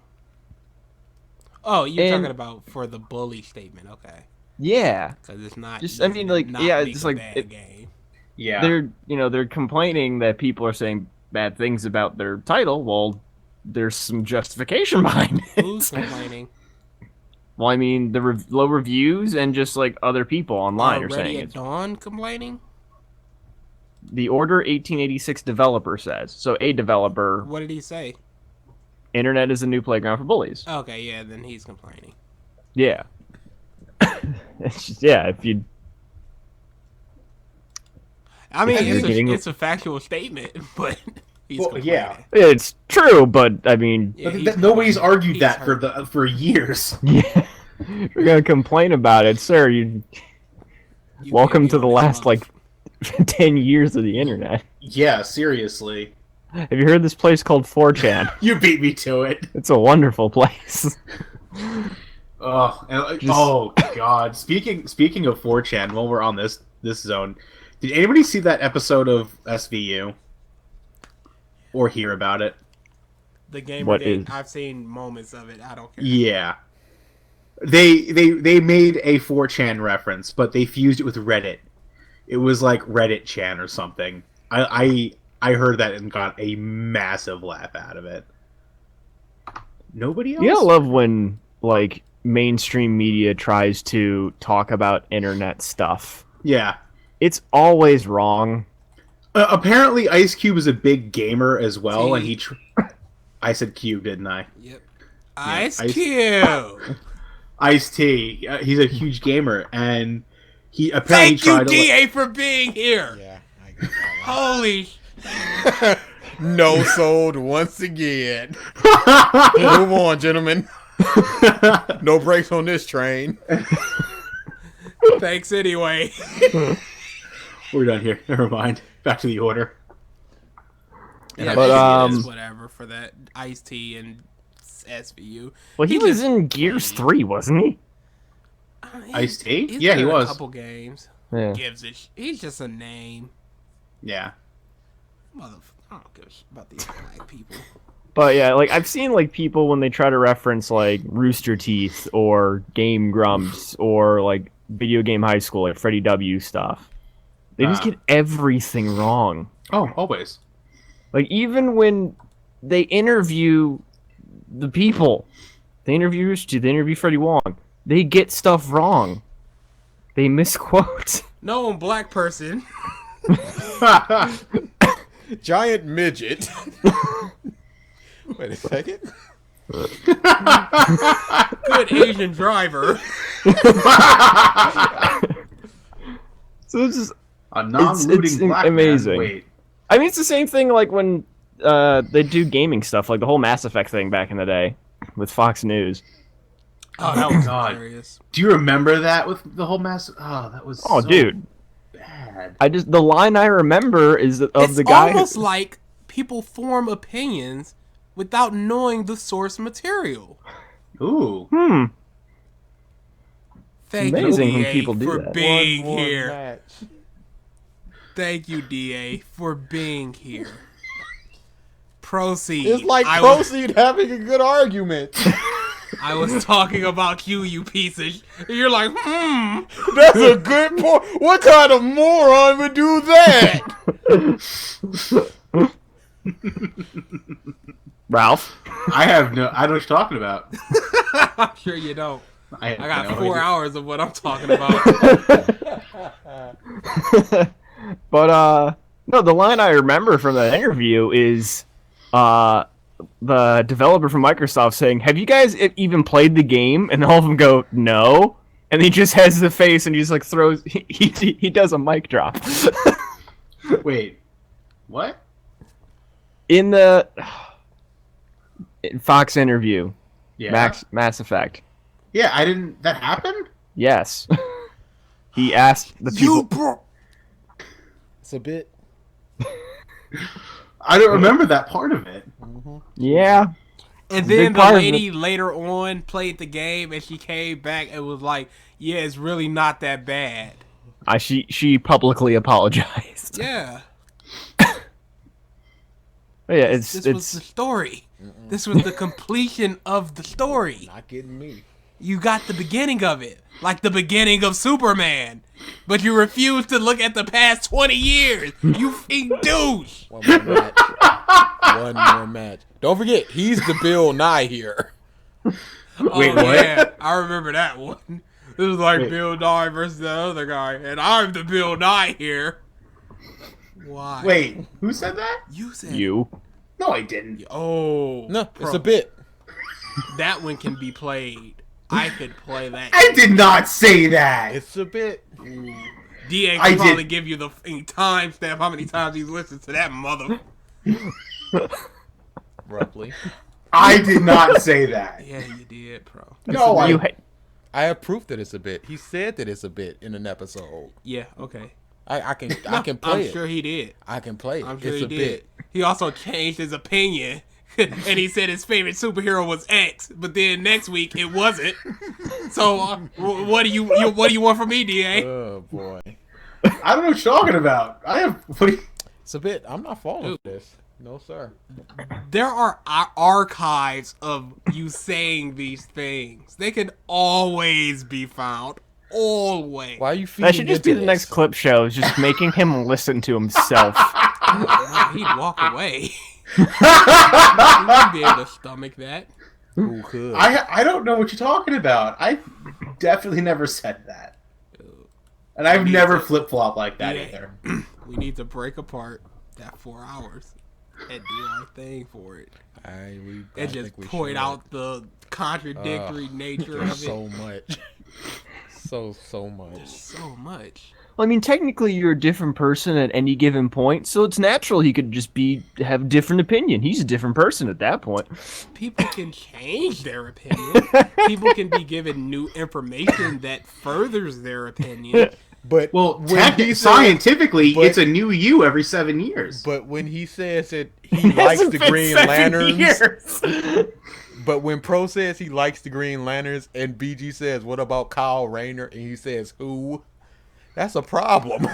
Oh, you're talking about for the bully statement, okay. Yeah. Because it's not. Just, I mean, like, yeah, it's like, game. Yeah. They're complaining that people are saying bad things about their title. Well, there's some justification behind it. Who's complaining? Well, I mean, the low reviews and just like other people online are saying it. Dawn complaining? The Order 1886 developer says. So a developer. What did he say? Internet is a new playground for bullies. Okay, yeah, then he's complaining. Yeah. It's just, yeah, if you. I mean, it's a a factual statement, but he's complaining. Yeah, it's true, but I mean, Yeah, nobody's argued that for years. Yeah. We're gonna complain about it, sir. You welcome can't to be the on this last like 10 years of the internet. Yeah, seriously. Have you heard of this place called 4chan? You beat me to it. It's a wonderful place. Oh God! Speaking of 4chan, while we're on this zone, did anybody see that episode of SVU or hear about it? The game What is- I've seen moments of it. I don't care. Yeah, they made a 4chan reference, but they fused it with Reddit. It was like Reddit Chan or something. I heard that and got a massive laugh out of it. Nobody else. You gotta love when like mainstream media tries to talk about internet stuff. Yeah. It's always wrong. Apparently, Ice Cube is a big gamer as well, T. and he. I said Cube, didn't I? Yep. Ice- Ice Cube. Ice-T. He's a huge gamer, and he apparently Thank you, tried to. DA, for being here. Yeah, I get that Holy. one. No sold once again. Move on, gentlemen. No brakes on this train. Thanks anyway. We're done here. Never mind. Back to the order. Yeah, But, it is whatever for that Ice-T and SVU. Well, he He was just- in Gears 3, wasn't he? Ice-T? He's Yeah, been he in was. A couple games. Yeah. Gives it. He's just a name. Yeah. I don't give a shit about these black people. But yeah, like I've seen like people when they try to reference like Rooster Teeth or Game Grumps or like Video Game High School, like Freddie W stuff. They just get everything wrong. Oh, always. Like even when they interview the people, they interview Rooster Teeth, they interview Freddie Wong, they get stuff wrong. They misquote. No black person. Giant midget. Wait a second. Good Asian driver. So it's just, A non-looting it's black amazing. man. Wait. I mean, it's the same thing like when they do gaming stuff, like the whole Mass Effect thing back in the day with Fox News. Oh, that was God. hilarious. Do you remember that with the whole mass? Oh, that was Oh, so dude. bad. The line I remember is of It's the guy. almost like people form opinions without knowing the source material. Ooh. Thank amazing you, when DA, people do for that. being One more here. match. Thank you, DA, for being here. Proceed. It's like I was, Proceed having a good argument. I was talking about you piece of You're like, That's a good point. What kind of moron would do that? Ralph. I know what you're talking about. I'm sure you don't. I I got no 4 idea. hours of what I'm talking about. But no, the line I remember from that interview is the developer from Microsoft saying, "Have you guys even played the game?" And all of them go, "No." And he just has the face and he just like throws. He does a mic drop. Wait. What? In the Fox interview, Yeah. Mass Effect. Yeah, I didn't. That happened? Yes. He asked the people. It's a bit. I don't remember that part of it. Yeah. And Big then the part of lady later on played the game and she came back and was like, yeah, it's really not that bad. She publicly apologized. Yeah. But yeah, This was the story. This was the completion of the story. Not getting me. You got the beginning of it. Like the beginning of Superman. But you refuse to look at the past 20 years. You f***ing douche. One more match. One more match. Don't forget, he's the Bill Nye here. Wait, Oh, what? yeah, I remember that one. This was like Wait. Bill Nye versus the other guy, and I'm the Bill Nye here. Why? Wait, who said that? You said You. No, I didn't. Oh, No, bro, it's a bit. That one can be played. I could play that. I did not say that. It's a bit. DA I can probably did. give you the timestamp how many times he's listened to that mother. Roughly. I did not say that. Yeah, you did, bro. No, You I. I have proof that it's a bit. He said that it's a bit in an episode. Yeah, okay. I can play it. I'm sure he did. I can play it. I'm sure It's he a did. bit. He also changed his opinion. And he said his favorite superhero was X, but then next week it wasn't. So what do you want from me, Da? Oh boy, I don't know what you're talking about. it's a bit. I'm not falling for this. No sir. There are archives of you saying these things. They can always be found. Always. Why are you feeding That should just be into the this? next clip show. Is just making him listen to himself. He'd walk away. He wouldn't be able to stomach that. Who could? I don't know what you're talking about. I definitely never said that. And I've never flip-flopped like that either. We need to break apart that 4 hours and do our thing for it. I And think just we point should. out the contradictory nature of There's it. so much. So much. So much. Well, I mean, technically, you're a different person at any given point, so it's natural he could just have a different opinion. He's a different person at that point. People can change their opinion. People can be given new information that furthers their opinion. But Well, when he says- scientifically, but- it's a new you every 7 years. But when he says that he likes the Green Lanterns, but when Pro says he likes the Green Lanterns, and BG says, "What about Kyle Rayner?" and he says, "Who?" That's a problem.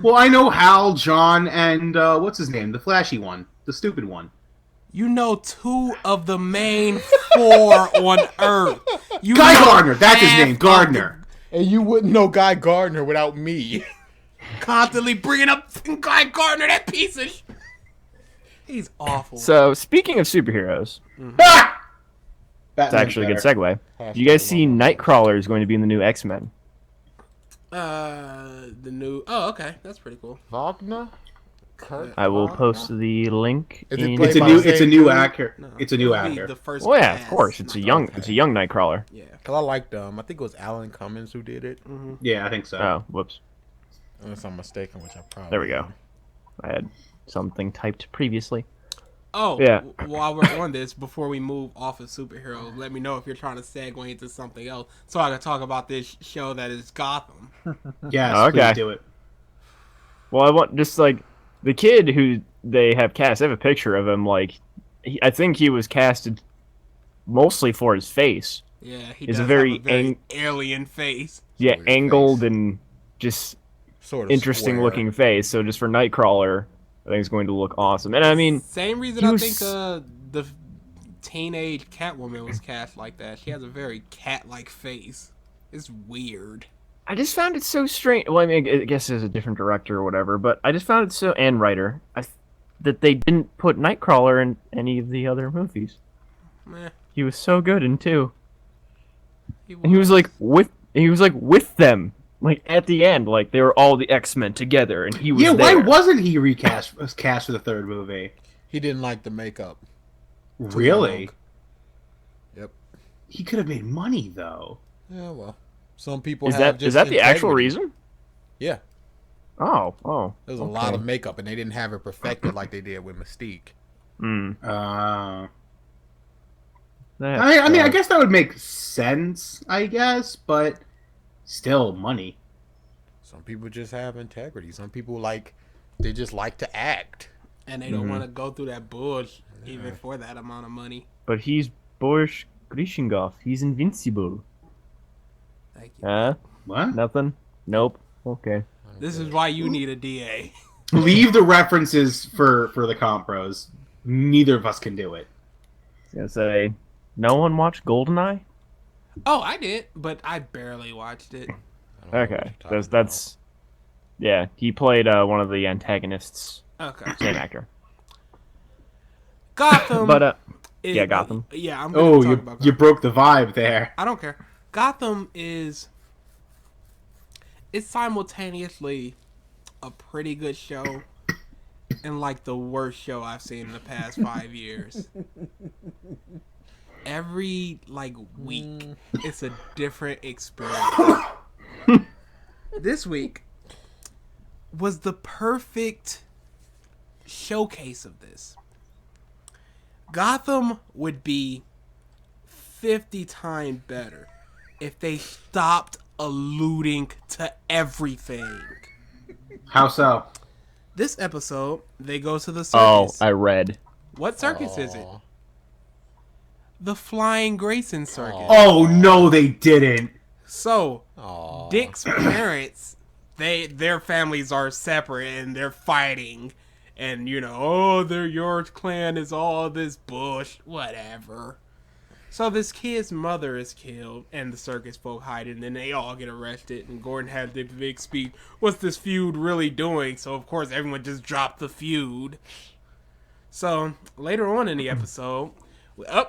Well, I know Hal, John, and what's his name? The flashy one. The stupid one. You know 2 of the main 4 on Earth. You Guy know Gardner! That's his half name, of Gardner. And you wouldn't know Guy Gardner without me. Constantly bringing up Guy Gardner, that piece of He's awful. So, speaking of superheroes, Ah! it's actually a good segue. Do you guys see Nightcrawler is going to be in the new X-Men? The new... Oh, okay. That's pretty cool. Wagner? Kurt I will Wagner? post the link. Is it in- played It's a by new. the It's a same new dude? actor. No, It's a new it'll be actor. The first Oh yeah, of cast. course. It's a young Nightcrawler. Yeah. Cause I liked I think it was Alan Cummins who did it. Yeah, I think so. Oh, whoops. Unless I'm mistaken, which I probably There we go. I had something typed previously. Oh, Yeah. While we're on this, before we move off of superheroes, let me know if you're trying to segue into something else, so I can talk about this show that is Gotham. Yes, Okay. please do it. Well, I want just like the kid who they have cast. I have a picture of him. Like, I think he was casted mostly for his face. Yeah, he It's does a very have a very alien face. Yeah, Weird angled face. and just Sort of interesting square. looking face. So just for Nightcrawler, I think it's going to look awesome. And I mean, Same reason he I was- think the teenage Catwoman was cast like that. She has a very cat-like face. It's weird. I just found it so strange. Well, I mean, I guess it's a different director or whatever, but I just found it so and writer that they didn't put Nightcrawler in any of the other movies. Meh. He was so good in 2. And he was like with them, like at the end, like they were all the X-Men together, and he was Yeah, why there. wasn't he cast for the third movie? He didn't like the makeup. Too Really? long. Yep. He could have made money though. Yeah, well, some people Is have that just is that the actual integrity. reason? Yeah, Oh. there's a lot of makeup, and they didn't have it perfected like they did with Mystique. Hmm. I mean, I guess that would make sense. I guess, but still, money. Some people just have integrity. Some people they just like to act. And they don't want to go through that bullshit even for that amount of money. But he's Boris Grishingoff. He's invincible. Thank you. What? Nothing. Nope. Okay. This is why you need a DA. Leave the references for the comp pros. Neither of us can do it. I was gonna say, no one watched Goldeneye. Oh, I did, but I barely watched it. I don't know what Okay, you're that's yeah. He played one of the antagonists. Okay. Same actor. Gotham. But is- yeah, Gotham. Yeah, I'm gonna Oh, talk you about you Gotham. broke the vibe there. I don't care. Gotham is it's simultaneously a pretty good show and like the worst show I've seen in the past 5 years. Every like week, it's a different experience. This week was the perfect showcase of this. Gotham would be 50 times better if they stopped alluding to everything. How so? This episode, they go to the Oh, circus. I read. What circus is it? The Flying Grayson Circus. Oh no, they didn't. So, Aw. Dick's parents, their families are separate and they're fighting. And, your clan is all this bush, whatever. So this kid's mother is killed, and the circus folk hide it, and then they all get arrested, and Gordon had the big speech, what's this feud really doing? So, of course, everyone just dropped the feud. So, later on in the episode,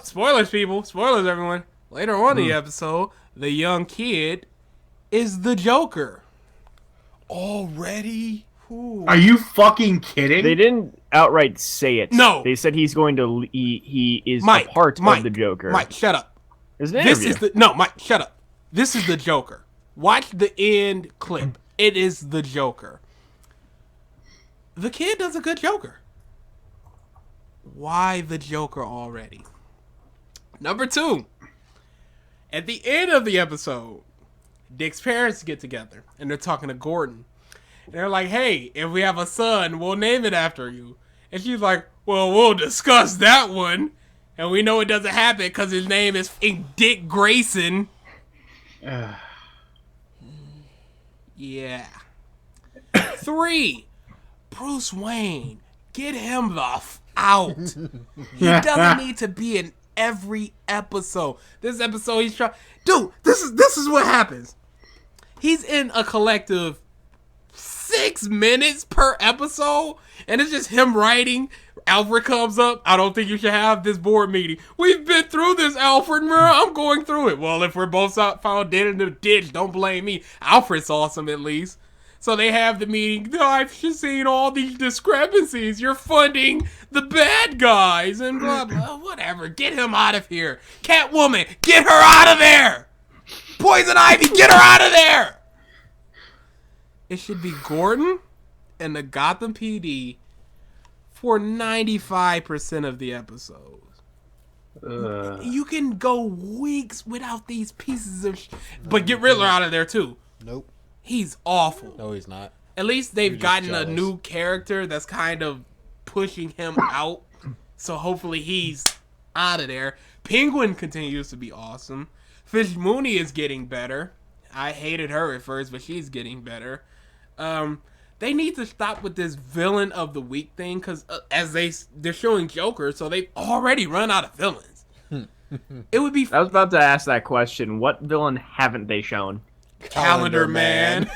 spoilers, people, spoilers, everyone. Later on in the episode, the young kid is the Joker. Already? Ooh. Are you fucking kidding? They didn't outright say it. No. They said he's going to. He is Mike, a part Mike, of the Joker. Mike, shut up. There's an This interview. is the Mike, shut up. This is the Joker. Watch the end clip. It is the Joker. The kid does a good Joker. Why the Joker already? Number 2. At the end of the episode, Dick's parents get together and they're talking to Gordon. And they're like, hey, if we have a son, we'll name it after you. And she's like, well, we'll discuss that one. And we know it doesn't happen because his name is Dick Grayson. Yeah. 3. Bruce Wayne. Get him the out. He doesn't need to be in every episode. This episode he's trying. Dude, this is what happens. He's in a collective 6 minutes per episode, and it's just him writing. Alfred comes up. I don't think you should have this board meeting. We've been through this, Alfred. I'm going through it. Well, if we're both found dead in the ditch, don't blame me. Alfred's awesome, at least. So they have the meeting. I've just seen all these discrepancies. You're funding the bad guys and blah, blah, whatever. Get him out of here. Catwoman, get her out of there. Poison Ivy, get her out of there. It should be Gordon and the Gotham PD for 95% of the episodes. You can go weeks without these pieces of but get Riddler out of there too. Nope. He's awful. No, he's not. At least they've You're just gotten a jealous. new character that's kind of pushing him out. So hopefully he's out of there. Penguin continues to be awesome. Fish Mooney is getting better. I hated her at first, but she's getting better. They need to stop with this villain of the week thing because as they're showing Joker, so they've already run out of villains. It would be I was about to ask that question. What villain haven't they shown? Calendar Man.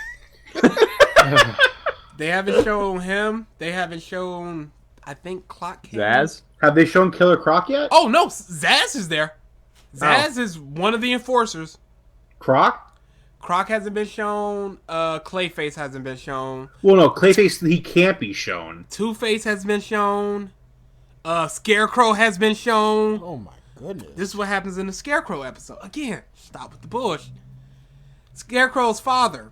They haven't shown him. They haven't shown, I think, Clock King. Zaz? Have they shown Killer Croc yet? Oh, no. Zaz is there. Zaz is one of the enforcers. Croc? Croc hasn't been shown. Clayface hasn't been shown. Well, no, Clayface, he can't be shown. Two-Face has been shown. Scarecrow has been shown. Oh my goodness. This is what happens in the Scarecrow episode. Again, stop with the bullshit. Scarecrow's father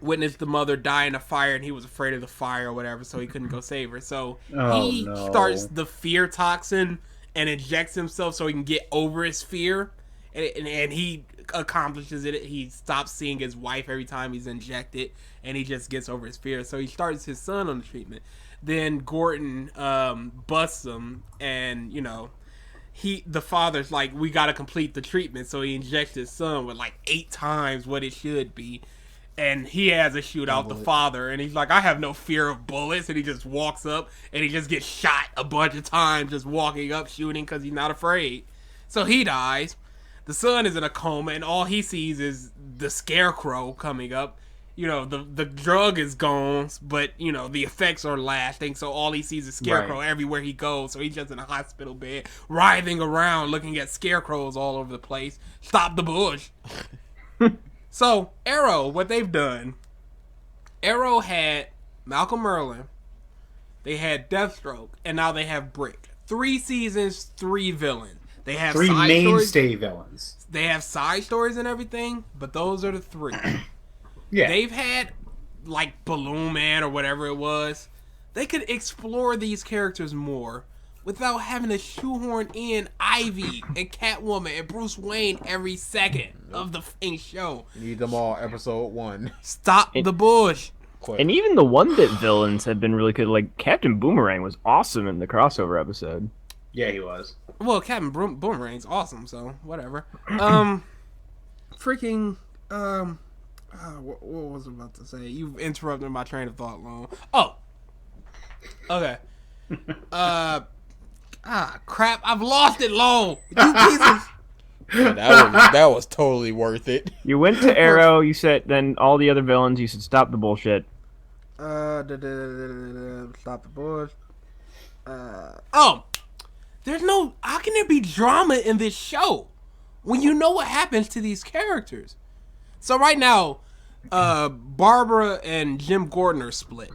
witnessed the mother die in a fire, and he was afraid of the fire or whatever, so he couldn't go save her. So he starts the fear toxin and injects himself so he can get over his fear, and he accomplishes it. He stops seeing his wife every time he's injected, and he just gets over his fear. So he starts his son on the treatment. Then Gordon busts him, and the father's like, we gotta complete the treatment, so he injects his son with like 8 times what it should be, and he has a shootout, the father, and he's like, I have no fear of bullets, and he just walks up, and he just gets shot a bunch of times just walking up shooting because he's not afraid. So he dies. The son is in a coma, and all he sees is the Scarecrow coming up. The drug is gone, but, the effects are lasting, so all he sees is Scarecrow everywhere he goes, so he's just in a hospital bed, writhing around, looking at scarecrows all over the place. Stop the bush. So, Arrow, what they've done, Arrow had Malcolm Merlyn, they had Deathstroke, and now they have Brick. 3 seasons, 3 villains. They have 3 side mainstay villains. They have side stories and everything, but those are the 3. Yeah. They've had, like, Balloon Man or whatever it was. They could explore these characters more without having to shoehorn in Ivy and Catwoman and Bruce Wayne every second of the fucking show. You need them all episode 1. Stop the bush. And even the 1-bit villains have been really good. Like Captain Boomerang was awesome in the crossover episode. Yeah, he was. Well, Captain Boomerang's awesome, so whatever. Freaking what was I about to say? You've interrupted my train of thought, Long. Oh, okay. Crap! I've lost it, Long. You pieces. That was totally worth it. You went to Arrow. You said then all the other villains. You said stop the bullshit. Stop the bush. Oh, there's no. How can there be drama in this show when you know what happens to these characters? So right now, Barbara and Jim Gordon are split.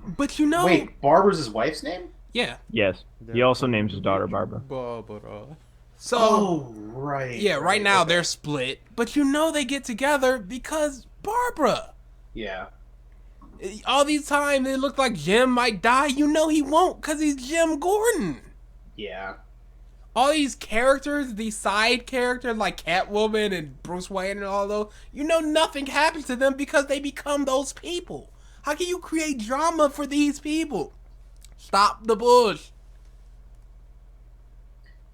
But you know, Wait, Barbara's his wife's name? yeah. Yes. He also names his daughter Barbara. So Oh, right. yeah, right now they're split. But you know they get together because Barbara. Yeah. All these times it looked like Jim might die. You know he won't because he's Jim Gordon. Yeah. All these characters, these side characters like Catwoman and Bruce Wayne and all those, you know nothing happens to them because they become those people. How can you create drama for these people? Stop the bush.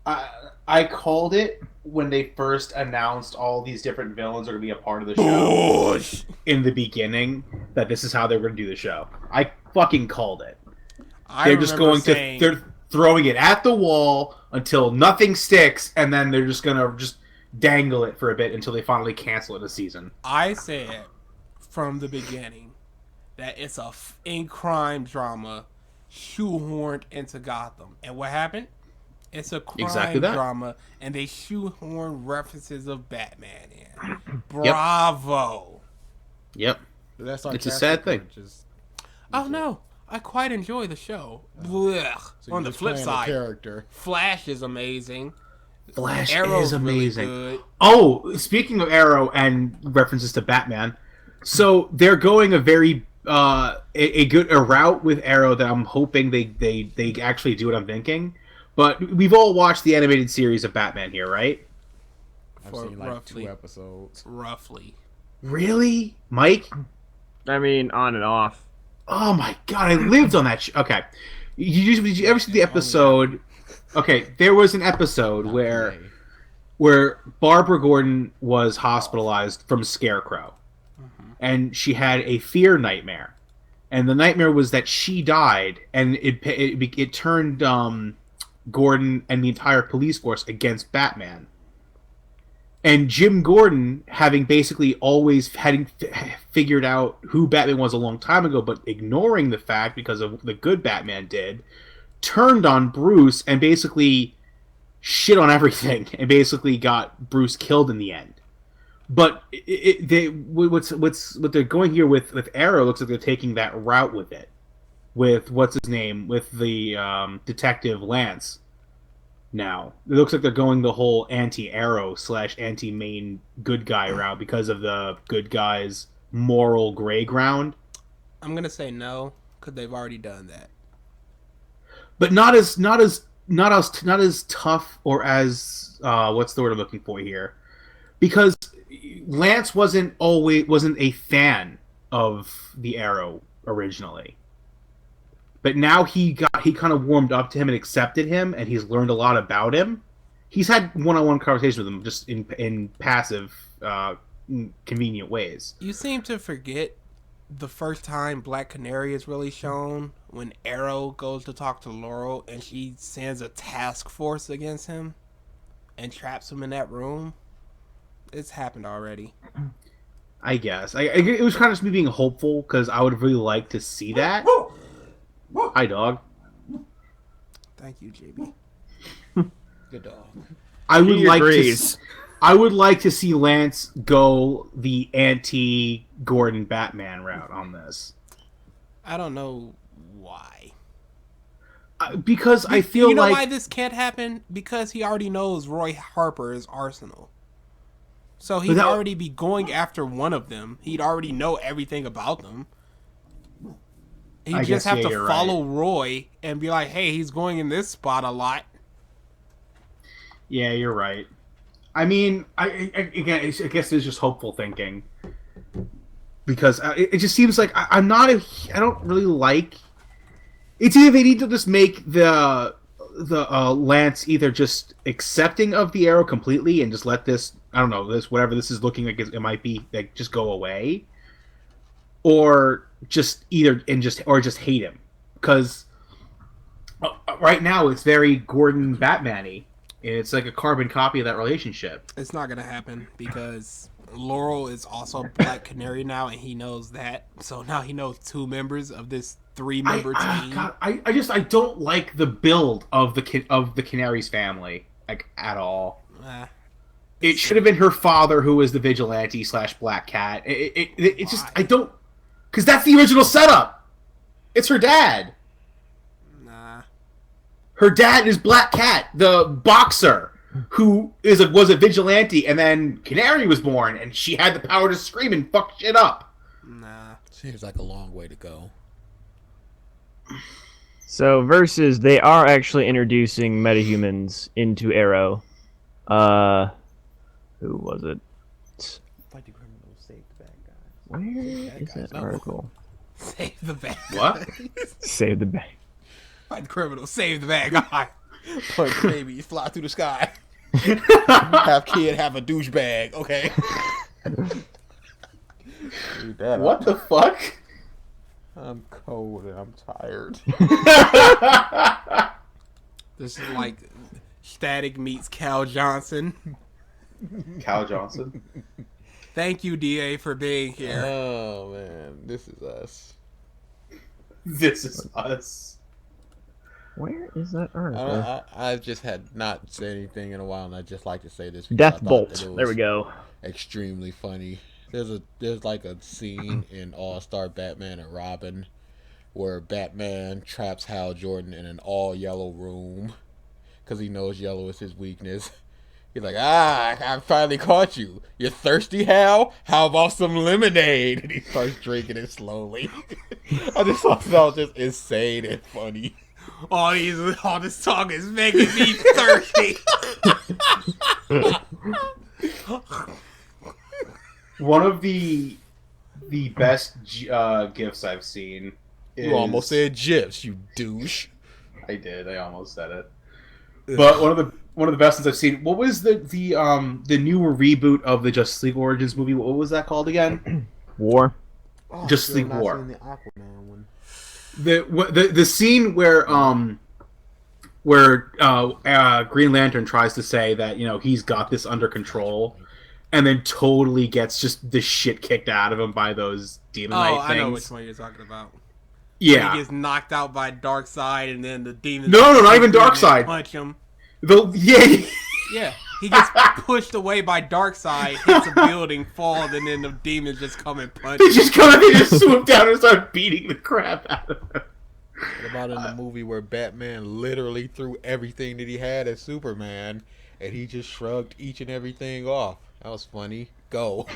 I called it when they first announced all these different villains are going to be a part of the show. Bush. In the beginning, that this is how they were going to do the show. I fucking called it. I They're just going saying, to... They're throwing it at the wall until nothing sticks, and then they're just going to just dangle it for a bit until they finally cancel it a season. I said from the beginning that it's a in crime drama shoehorned into Gotham. And what happened? It's a crime Exactly that. drama, and they shoehorn references of Batman in. Bravo. Yep. That's It's a sad thing. Oh no, I quite enjoy the show. Blech. On the flip side, character. Flash is amazing. Flash Arrow's is amazing. really good. Oh, speaking of Arrow and references to Batman, so they're going a very a route with Arrow that I'm hoping they actually do what I'm thinking. But we've all watched the animated series of Batman here, right? I've seen like 2 episodes. Roughly. Really, Mike? I mean, on and off. Oh my god, I lived on that. Okay, did you ever see the episode? Okay, there was an episode where Barbara Gordon was hospitalized from Scarecrow, and she had a fear nightmare, and the nightmare was that she died, and it turned Gordon and the entire police force against Batman. And Jim Gordon, having basically always figured out who Batman was a long time ago, but ignoring the fact because of the good Batman did, turned on Bruce and basically shit on everything, and basically got Bruce killed in the end. But what they're going here with Arrow looks like they're taking that route with it, with what's his name, with the detective Lance. Now it looks like they're going the whole anti-Arrow / anti-main good guy route because of the good guy's moral gray ground. I'm gonna say no because they've already done that. But not as tough or as what's the word I'm looking for here? Because Lance wasn't a fan of the Arrow originally. But now he kind of warmed up to him and accepted him, and he's learned a lot about him. He's had one-on-one conversations with him just in passive, convenient ways. You seem to forget the first time Black Canary is really shown when Arrow goes to talk to Laurel and she sends a task force against him and traps him in that room. It's happened already. I guess. It was kind of just me being hopeful because I would really like to see that. Hi, dog. Thank you, JB. Good dog. I would He like agrees. I would like to see Lance go the anti-Gordon Batman route on this. I don't know why. Because I feel you know like why this can't happen? Because he already knows Roy Harper is Arsenal. So he'd already be going after one of them. He'd already know everything about them. You I just guess, have yeah, to you're follow right. Roy and be like, hey, he's going in this spot a lot. Yeah, you're right. I mean, again, I guess it's just hopeful thinking because it just seems like I'm not I don't really like. It's either they need to just make the Lance either just accepting of the arrow completely and just let this, I don't know, this whatever this is looking like it might be, like, just go away, or just just hate him, because right now it's very Gordon Batman-y. It's like a carbon copy of that relationship. It's not going to happen because Laurel is also a Black Canary now, and he knows that. So now he knows 2 members of this 3-member team. God, I don't like the build of the Canary's family, like, at all. It should have been her father, who was the vigilante / Black Cat. It just, I don't, because that's the original setup. It's her dad. Nah. Her dad is Black Cat, the boxer, who was a vigilante, and then Canary was born, and she had the power to scream and fuck shit up. Nah. Seems like a long way to go. So versus, they are actually introducing metahumans into Arrow. Who was it? Fight the criminals, save the bad guys. Where is that article? Save the bad guy. What? Save the bag. Fight the criminal. Save the bad guy. Punch babies, fly through the sky. Have kid, have a douchebag. Okay. Read that What up. the fuck? I'm cold and I'm tired. This is like Static meets Cal Johnson. Cal Johnson. Thank you, DA, for being here. Oh man, this is us. This is us. Where is that article? I've just had not said anything in a while, and I just like to say this. Because I Death thought Bolt. that it There we was go. Extremely funny. There's like a scene in All-Star Batman and Robin where Batman traps Hal Jordan in an all-yellow room because he knows yellow is his weakness. He's like, I finally caught you. You thirsty, Hal? How about some lemonade? And he starts drinking it slowly. I just thought that was just insane and funny. All this talk is making me thirsty. One of the best gifs I've seen. You almost said GIFs, you douche. I did. I almost said it. But one of the best ones I've seen. What was the newer reboot of the Justice League Origins movie? What was that called again? War. Oh, Justice League not War. seen the Aquaman one. The scene where Green Lantern tries to say that, you know, he's got this under control, and then totally gets just the shit kicked out of him by those demon things. I know which one you're talking about. Yeah. He gets knocked out by Darkseid, and then the demons... No, not even Darkseid. Punch him. Yeah. He gets pushed away by Darkseid, hits a building, falls, and then the demons just come and punch They him. just come and they just swoop down and start beating the crap out of him. What about in the movie where Batman literally threw everything that he had at Superman, and he just shrugged each and everything off? That was funny. Go.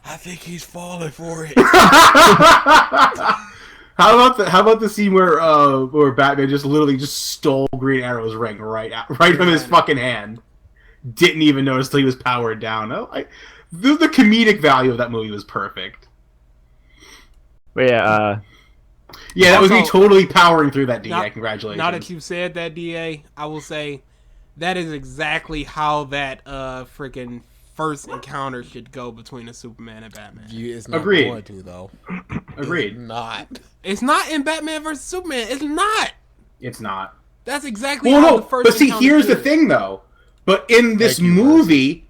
I think he's falling for it. How about the scene where Batman just literally just stole Green Arrow's ring right from his fucking hand? Didn't even notice till he was powered down. The comedic value of that movie was perfect. But yeah, Yeah, that was me Also, totally powering through that, DA. now- Congratulations. Now that you said that, DA, I will say that is exactly how that freaking first encounter should go between the Superman and Batman. It's not Agreed. going to, though. Agreed. It's not. It's not in Batman vs Superman. It's not. It's not. That's exactly Well, how no, the first but see, encounter here's the should. thing, though. But in this movie,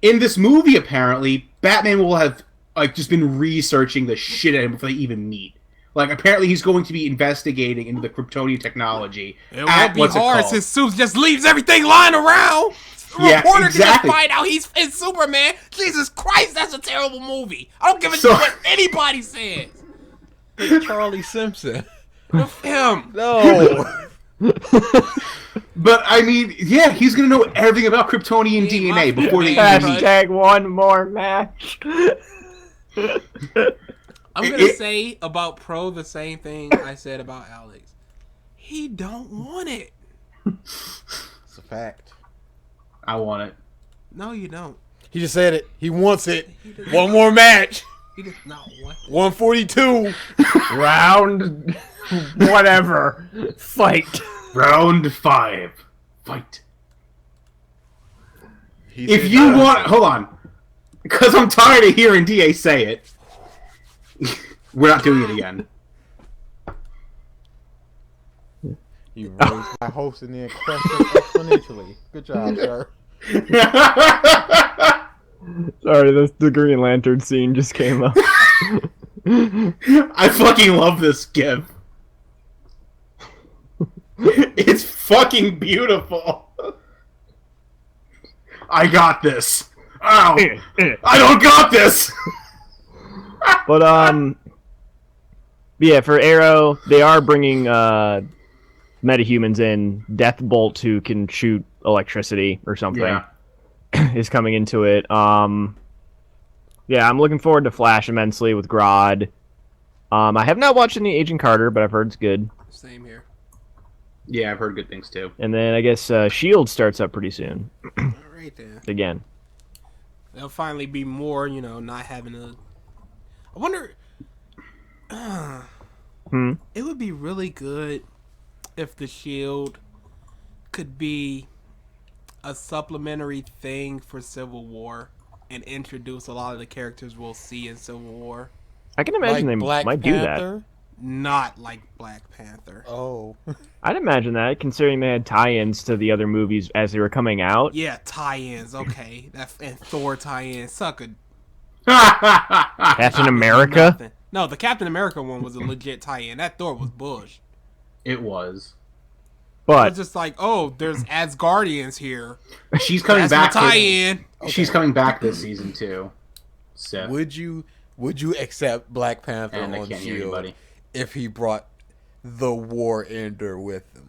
apparently, Batman will have just been researching the shit at him before they even meet. Like, apparently, he's going to be investigating into the Kryptonian technology. It won't be hard since Soup just leaves everything lying around. A Yeah, reporter exactly. can just find out he's in Superman. Jesus Christ, that's a terrible movie. I don't give a So- shit what anybody says. It's Charlie Simpson. Him. No. But I mean, yeah, he's gonna know everything about Kryptonian He DNA must be before they bad. even meet. Hashtag one more match. I'm gonna say about Pro the same thing I said about Alex. He don't want it. It's a fact. I want it. No, you don't. He just said it. He wants it. One more match. He does not want it. 142. Round whatever. Fight. Round 5. Fight. He If said you he want, wants hold on, because I'm tired of hearing Da say it. We're not doing it again. it. He raised my hopes in the question exponentially. Good job, sir. Sorry, the Green Lantern scene just came up. I fucking love this GIF. It's fucking beautiful. I got this. Ow! I don't got this. But yeah, for Arrow, they are bringing metahumans in. Deathbolt, who can shoot electricity or something, Yeah. is coming into it. Yeah, I'm looking forward to Flash immensely with Grodd. I have not watched any Agent Carter, but I've heard it's good. Same here. Yeah, I've heard good things too. And then I guess Shield starts up pretty soon All right then. again. There'll finally be more, not having a. I wonder. It would be really good if the Shield could be a supplementary thing for Civil War and introduce a lot of the characters we'll see in Civil War. I can imagine they Black might do that. Panther? Not like Black Panther. Oh. I'd imagine that, considering they had tie-ins to the other movies as they were coming out. Yeah, tie-ins. Okay, and Thor tie-ins. Suck a Captain America? nothing. No, the Captain America one was a legit tie-in. That Thor was bush. It was. It was But just like, oh, there's Asgardians here. She's coming That's my back. tie-in. She's coming back this season too. Sif. Would you accept Black Panther And I on can't hear Shield anybody. if he brought the War Ender with him?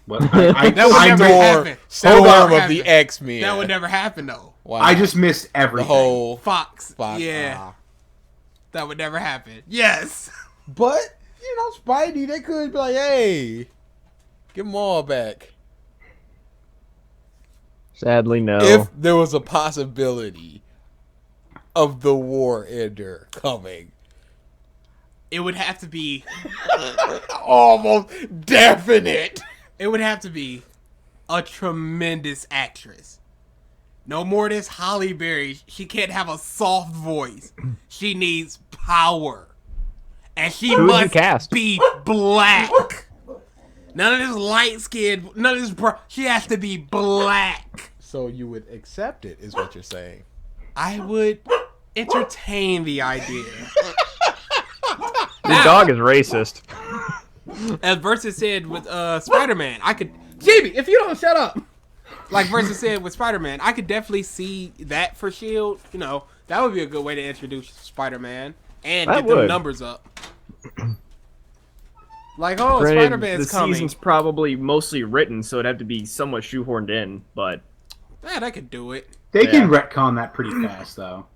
What? I, That would never happen. Storm That would never of the happen. X-Men. That would never happen, though. Wow. I just missed the everything. whole Fox. Fox. Yeah, Ah. that would never happen. Yes. But Spidey, they could be like, hey, give them all back. sadly, no. If there was a possibility of the War Ender coming. It would have to be. Almost definite. It would have to be a tremendous actress. No more of this Holly Berry. She can't have a soft voice. She needs power. And she Who would you must cast? be black. None of this light skin, none of this she has to be black. So you would accept it, is what you're saying. I would entertain the idea. Your dog is racist. As Versus said with Spider-Man, I could... Jimmy, if you don't shut up! Like Versus said with Spider-Man, I could definitely see that for S.H.I.E.L.D. That would be a good way to introduce Spider-Man and That get them would. numbers up. Like, oh, Granted, Spider-Man's the coming. season's probably mostly written, so it'd have to be somewhat shoehorned in, but... Man, I could do it. They can Yeah. retcon that pretty fast, though.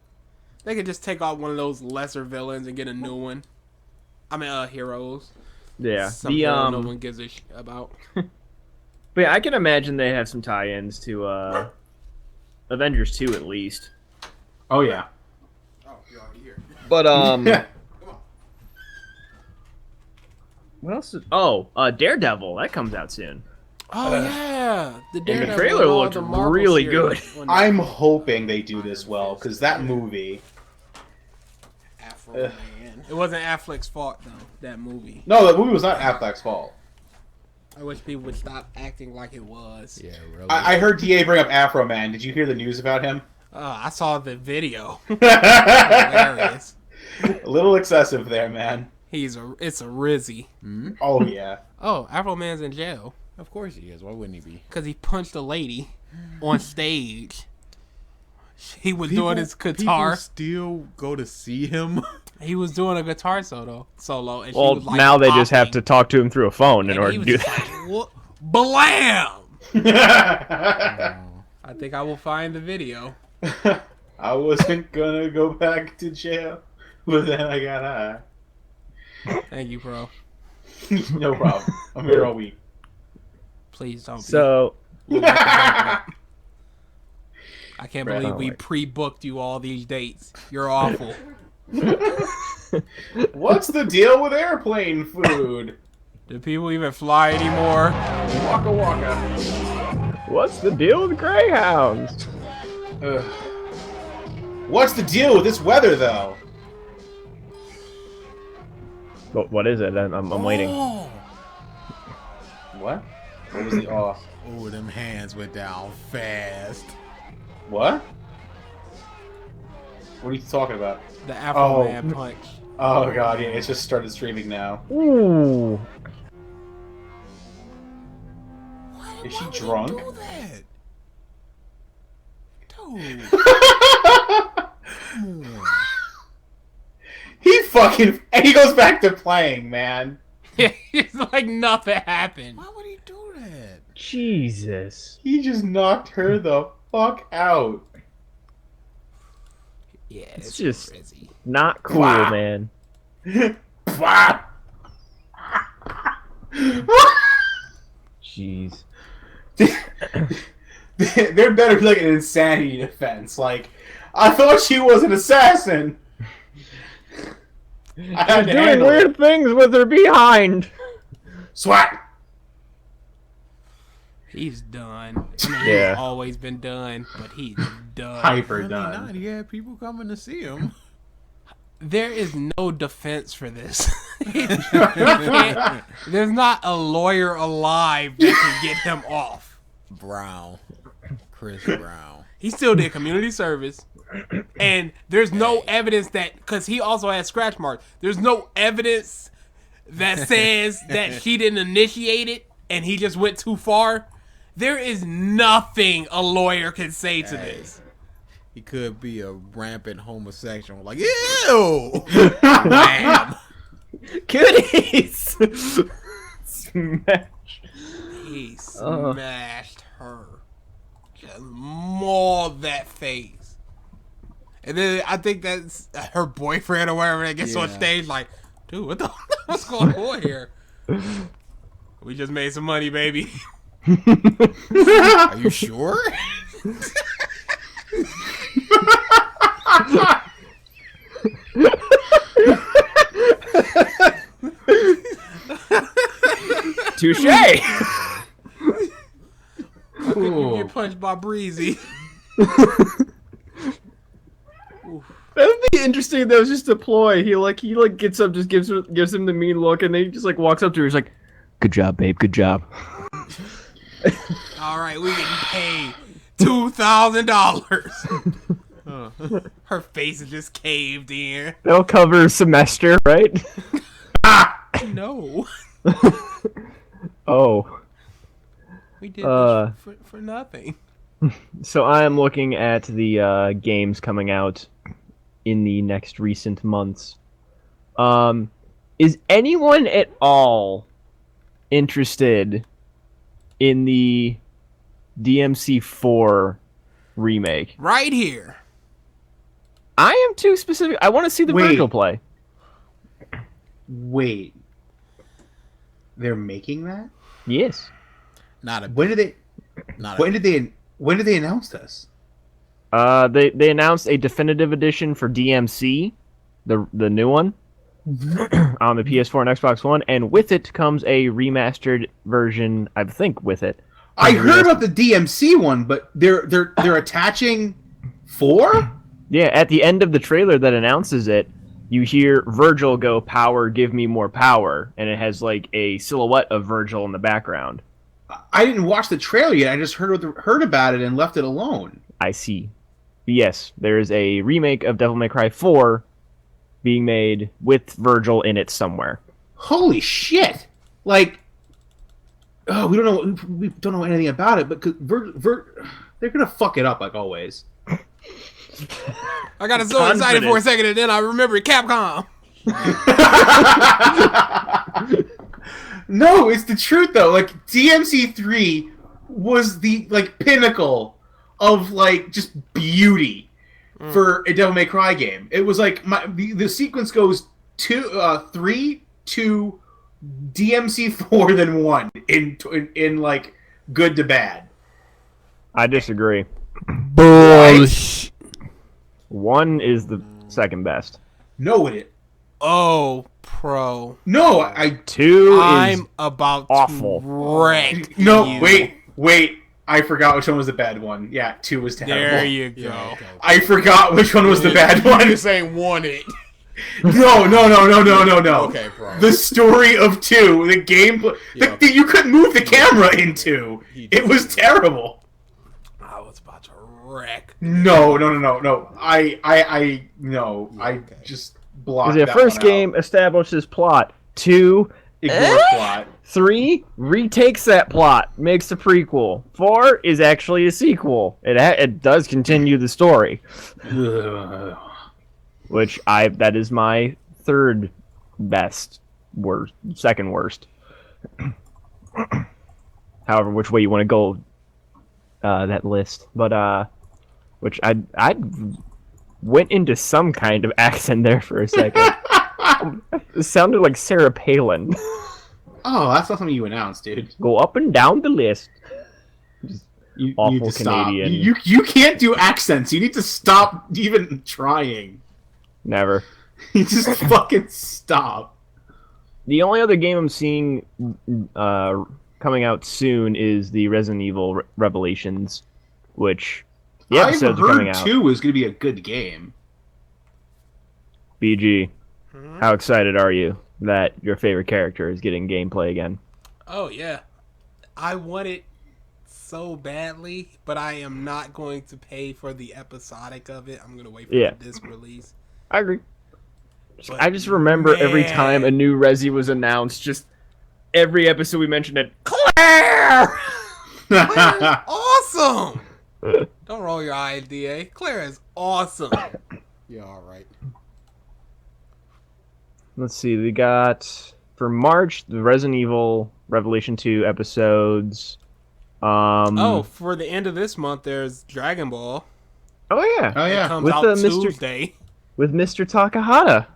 They could just take out one of those lesser villains and get a new one. I mean, heroes. Yeah. Some The, hero no one gives a shit about. But yeah, I can imagine they have some tie-ins to Avengers 2 at least. Oh yeah. Oh, you're already here. But Yeah. what else? Daredevil, that comes out soon. Oh, yeah. The the Daredevil trailer and all looked the Marvel really series. good. I'm hoping they do this well because that movie. Afro Man. It wasn't Affleck's fault, though, that movie. No, that movie was not Affleck's fault. I wish people would stop acting like it was. Yeah, really. I heard Da bring up Afro Man. Did you hear the news about him? I saw the video. A Hilarious. little excessive there, man. It's a Rizzy. Oh yeah. Oh, Afro Man's in jail Of course he is. Why wouldn't he be? because he punched a lady on stage. He was doing his People guitar. still go to see him. He was doing a guitar solo, and she Well, was like, now they just have popping, to talk to him through a phone in and order he to was do just that. like, what? Blam! I think I will find the video. I wasn't gonna go back to jail, but then I got high. Thank you, bro. No problem. I'm here all week. Please don't. So, Be. I can't Brad, believe oh we my- pre-booked you all these dates. You're awful. What's the deal with airplane food? Do people even fly anymore? Waka waka. what's the deal with greyhounds? Ugh. What's the deal with this weather, though? What is it? I'm waiting. Oh. What? What was the off? Oh, them hands went down fast. What? What are you talking about? The Afro Oh. Man punch. Oh god, yeah, it's just started streaming now. Ooh. Is she drunk? Do that? Dude. He fucking... And he goes back to playing, man. It's like nothing happened. Why would he do that? Jesus. He just knocked her the fuck out. Yeah, It's just crazy. not cool, Wow. man. Jeez. There better be like an insanity defense. Like, I thought she was an assassin. I had to Doing handle weird it. things with her behind. Swat. He's done. I mean, Yeah. he's always been done, but he's done. Hyper Really done. not. He had people coming to see him. There is no defense for this. He can't- There's not a lawyer alive that can get him off. Brown. Chris Brown. He still did community service. And there's no evidence that, because he also had scratch marks, there's no evidence that says that she didn't initiate it and he just went too far. There is nothing a lawyer can say to this. He could be a rampant homosexual. Like, ew! Bam! Goodies. Smash. He smashed her. Just mauled that face. And then I think that's her boyfriend or whatever that gets on Yeah. stage like, dude, what the what's going on here? We just made some money, baby. Are you sure? Touche. How could you get punched by Breezy? That would be interesting. That was just a ploy. He gets up, just gives him the mean look, and then he just like walks up to her. He's like, "Good job, babe. Good job." All right, we getting paid $2,000. Her face is just caved in. That'll cover a semester, right? No, Oh. we did this for nothing. So I am looking at the games coming out in the next recent months. Is anyone at all interested in the DMC4 remake? Right here. I am too specific. I want to see the Wait. Virgil play. Wait. They're making that? Yes. Not a. When did they? Not a. When did they announce this? They announced a definitive edition for DMC, the new one, on the PS4 and Xbox One, and with it comes a remastered version. I think with it. I heard about the DMC one, but they're attaching 4? Yeah, at the end of the trailer that announces it, you hear Virgil go, "Power, give me more power," and it has like a silhouette of Virgil in the background. I didn't watch the trailer yet. I just heard about it and left it alone. I see. Yes, there is a remake of Devil May Cry 4 being made with Virgil in it somewhere. Holy shit! Like, oh, we don't know anything about it, but they're gonna fuck it up like always. I got so excited for a second, and then I remembered Capcom. No, it's the truth though. Like DMC3 was the like pinnacle of like just beauty for a Devil May Cry game. It was like the sequence goes 3 to DMC4 then 1 in like good to bad. I disagree. Bullshit. 1 is the second best. No, it. Oh, pro. No, I. 2 I'm is about awful. to wreck No, you. wait. I forgot which one was the bad one. Yeah, 2 was terrible. There you go. Yeah, okay. I forgot which one was the bad one. You just ain't want it. No. Okay, bro. The story of 2, the gameplay. Yeah. You couldn't move the camera in 2. It was terrible. I was about to wreck. No. I okay. just blocked the that first one game establishes plot. 2, Ignore plot. 3 retakes that plot, makes a prequel. 4 is actually a sequel. It does continue the story, which that is my third best, second worst. However, which way you want to go, that list, but which I went into some kind of accent there for a second. It sounded like Sarah Palin. Oh, that's not something you announced, dude. Go up and down the list. You Awful need to Canadian. Stop. You can't do accents. You need to stop even trying. Never. You just fucking stop. The only other game I'm seeing coming out soon is the Resident Evil Revelations, which the episodes are coming I've out. heard 2 is going to be a good game. BG, how excited are you that your favorite character is getting gameplay again? Oh, yeah. I want it so badly, but I am not going to pay for the episodic of it. I'm going to wait for the disc release. I agree. But I just remember every man. time a new Resi was announced, just every episode we mentioned it, Claire! Claire is awesome! Don't roll your eyes, DA. Claire is awesome. Yeah, all right. Let's see, we got, for March, the Resident Evil Revelation 2 episodes. For the end of this month, there's Dragon Ball. Oh, yeah. Oh, It yeah. comes With out the Mr. Tuesday. With Mr. Takahata.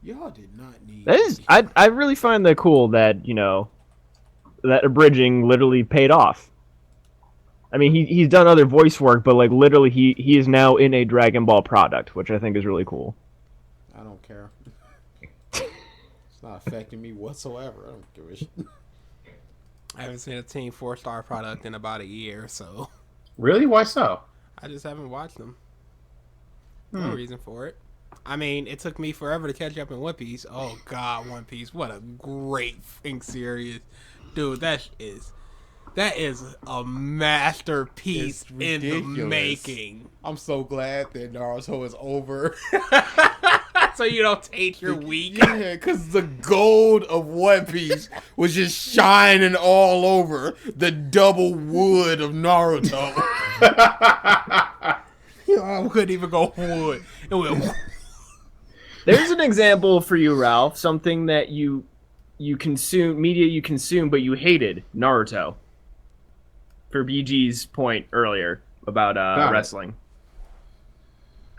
Y'all did not need. That is, I really find that cool that, that abridging literally paid off. I mean, he's done other voice work, but, like, literally he is now in a Dragon Ball product, which I think is really cool. I don't care. It's not affecting me whatsoever. I don't give a shit. I haven't seen a Team 4-star product in about a year, so Really? Why so? I just haven't watched them. No reason for it. I mean, it took me forever to catch up in One Piece. Oh God, One Piece! What a great series, dude. That is a masterpiece It's in the ridiculous. making. I'm so glad that Naruto is over. So you don't take your week. Yeah, because the gold of One Piece was just shining all over the double wood of Naruto. I couldn't even go wood. It went. There's an example for you, Ralph. Something that you consume, media you consume, but you hated. Naruto. For BG's point earlier about Got it. wrestling.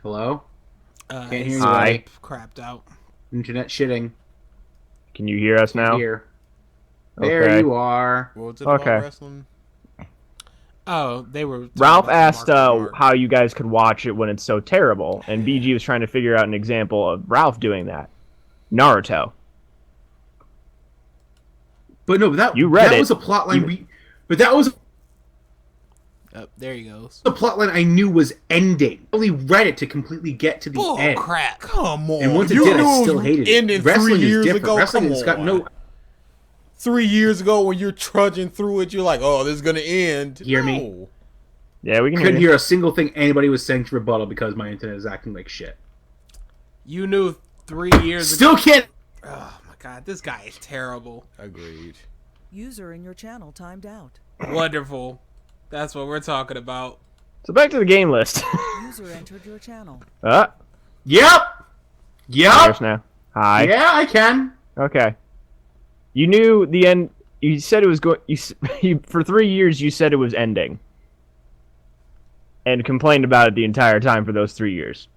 Hello? Can't hear you. Hi. buddy. Crapped out. Internet shitting. Can you hear us now? Here. There Okay. you are. What was it Okay. about wrestling? Oh, they were. Ralph talking about asked Mark. how you guys could watch it when it's so terrible, and BG was trying to figure out an example of Ralph doing that. Naruto. But no, that You read that it. was a plot line but that was Oh, there he goes. a plot line I knew was ending. I only read it to completely get to the Bull end. crap. Come on. And once it You did, knew I it still was hated ending it. Wrestling 3 years is different. ago. Wrestling Come has got on. no 3 years ago when you're trudging through it, you're like, oh, this is going to end. Hear me? No. Yeah, we can couldn't hear. hear a single thing anybody was saying to rebuttal because my internet is acting like shit. You knew 3 years Still can't. Oh my God, this guy is terrible. Agreed. User in your channel timed out. Wonderful. That's what we're talking about. So back to the game list. User entered your channel. Yep. There's now. Hi. Yeah, I can. Okay. You knew the end. You said it was going. For 3 years, you said it was ending, and complained about it the entire time for those 3 years.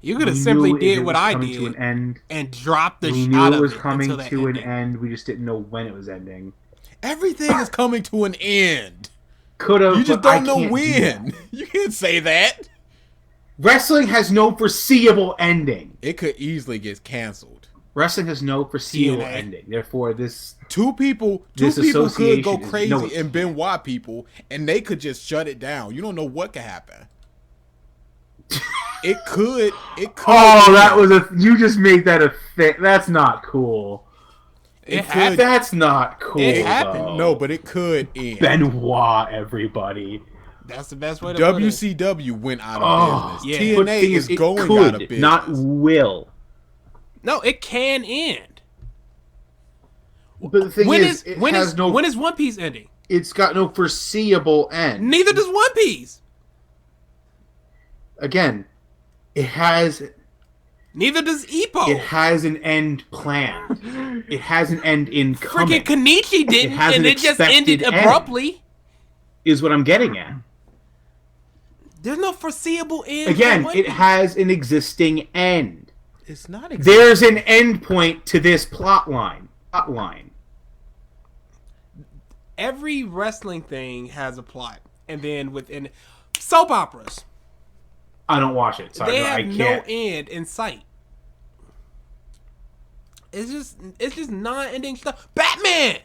You could have We simply knew if did it what was I coming did to an end. and dropped the We shot knew of it was it coming until the to an ending. end. We just didn't know when it was ending. Everything is coming to an end. Could have. You just but I don't know can't do when. that. You can't say that. Wrestling has no foreseeable ending. It could easily get canceled. Wrestling has no foreseeable TNA. ending. Therefore, this Two people This could go association is- crazy no, and Benoit people, and they could just shut it down. You don't know what could happen. It could. Oh, that was a. You just made that a thing. That's not cool. It happened. That's not cool. It happened. though. No, but it could end. Benoit, everybody. That's the best way to put it. WCW went out of Oh, business. yeah. TNA But the thing is it going could, out of business. not will. No, it can end. But the thing When is, is it when has is no. when is One Piece ending? It's got no foreseeable end. Neither does One Piece. Again, it has Neither does Ippo. it has an end planned. It has an end in coming. Freaking Kenichi didn't, has and an it just expected ended end. abruptly. Is what I'm getting at. There's no foreseeable end. Again, for One it Piece. has an existing end. It's not There's an end point to this plot line. Every wrestling thing has a plot, and then within soap operas, I don't watch it, so they I have no can't. end in sight. It's just non-ending stuff. Batman.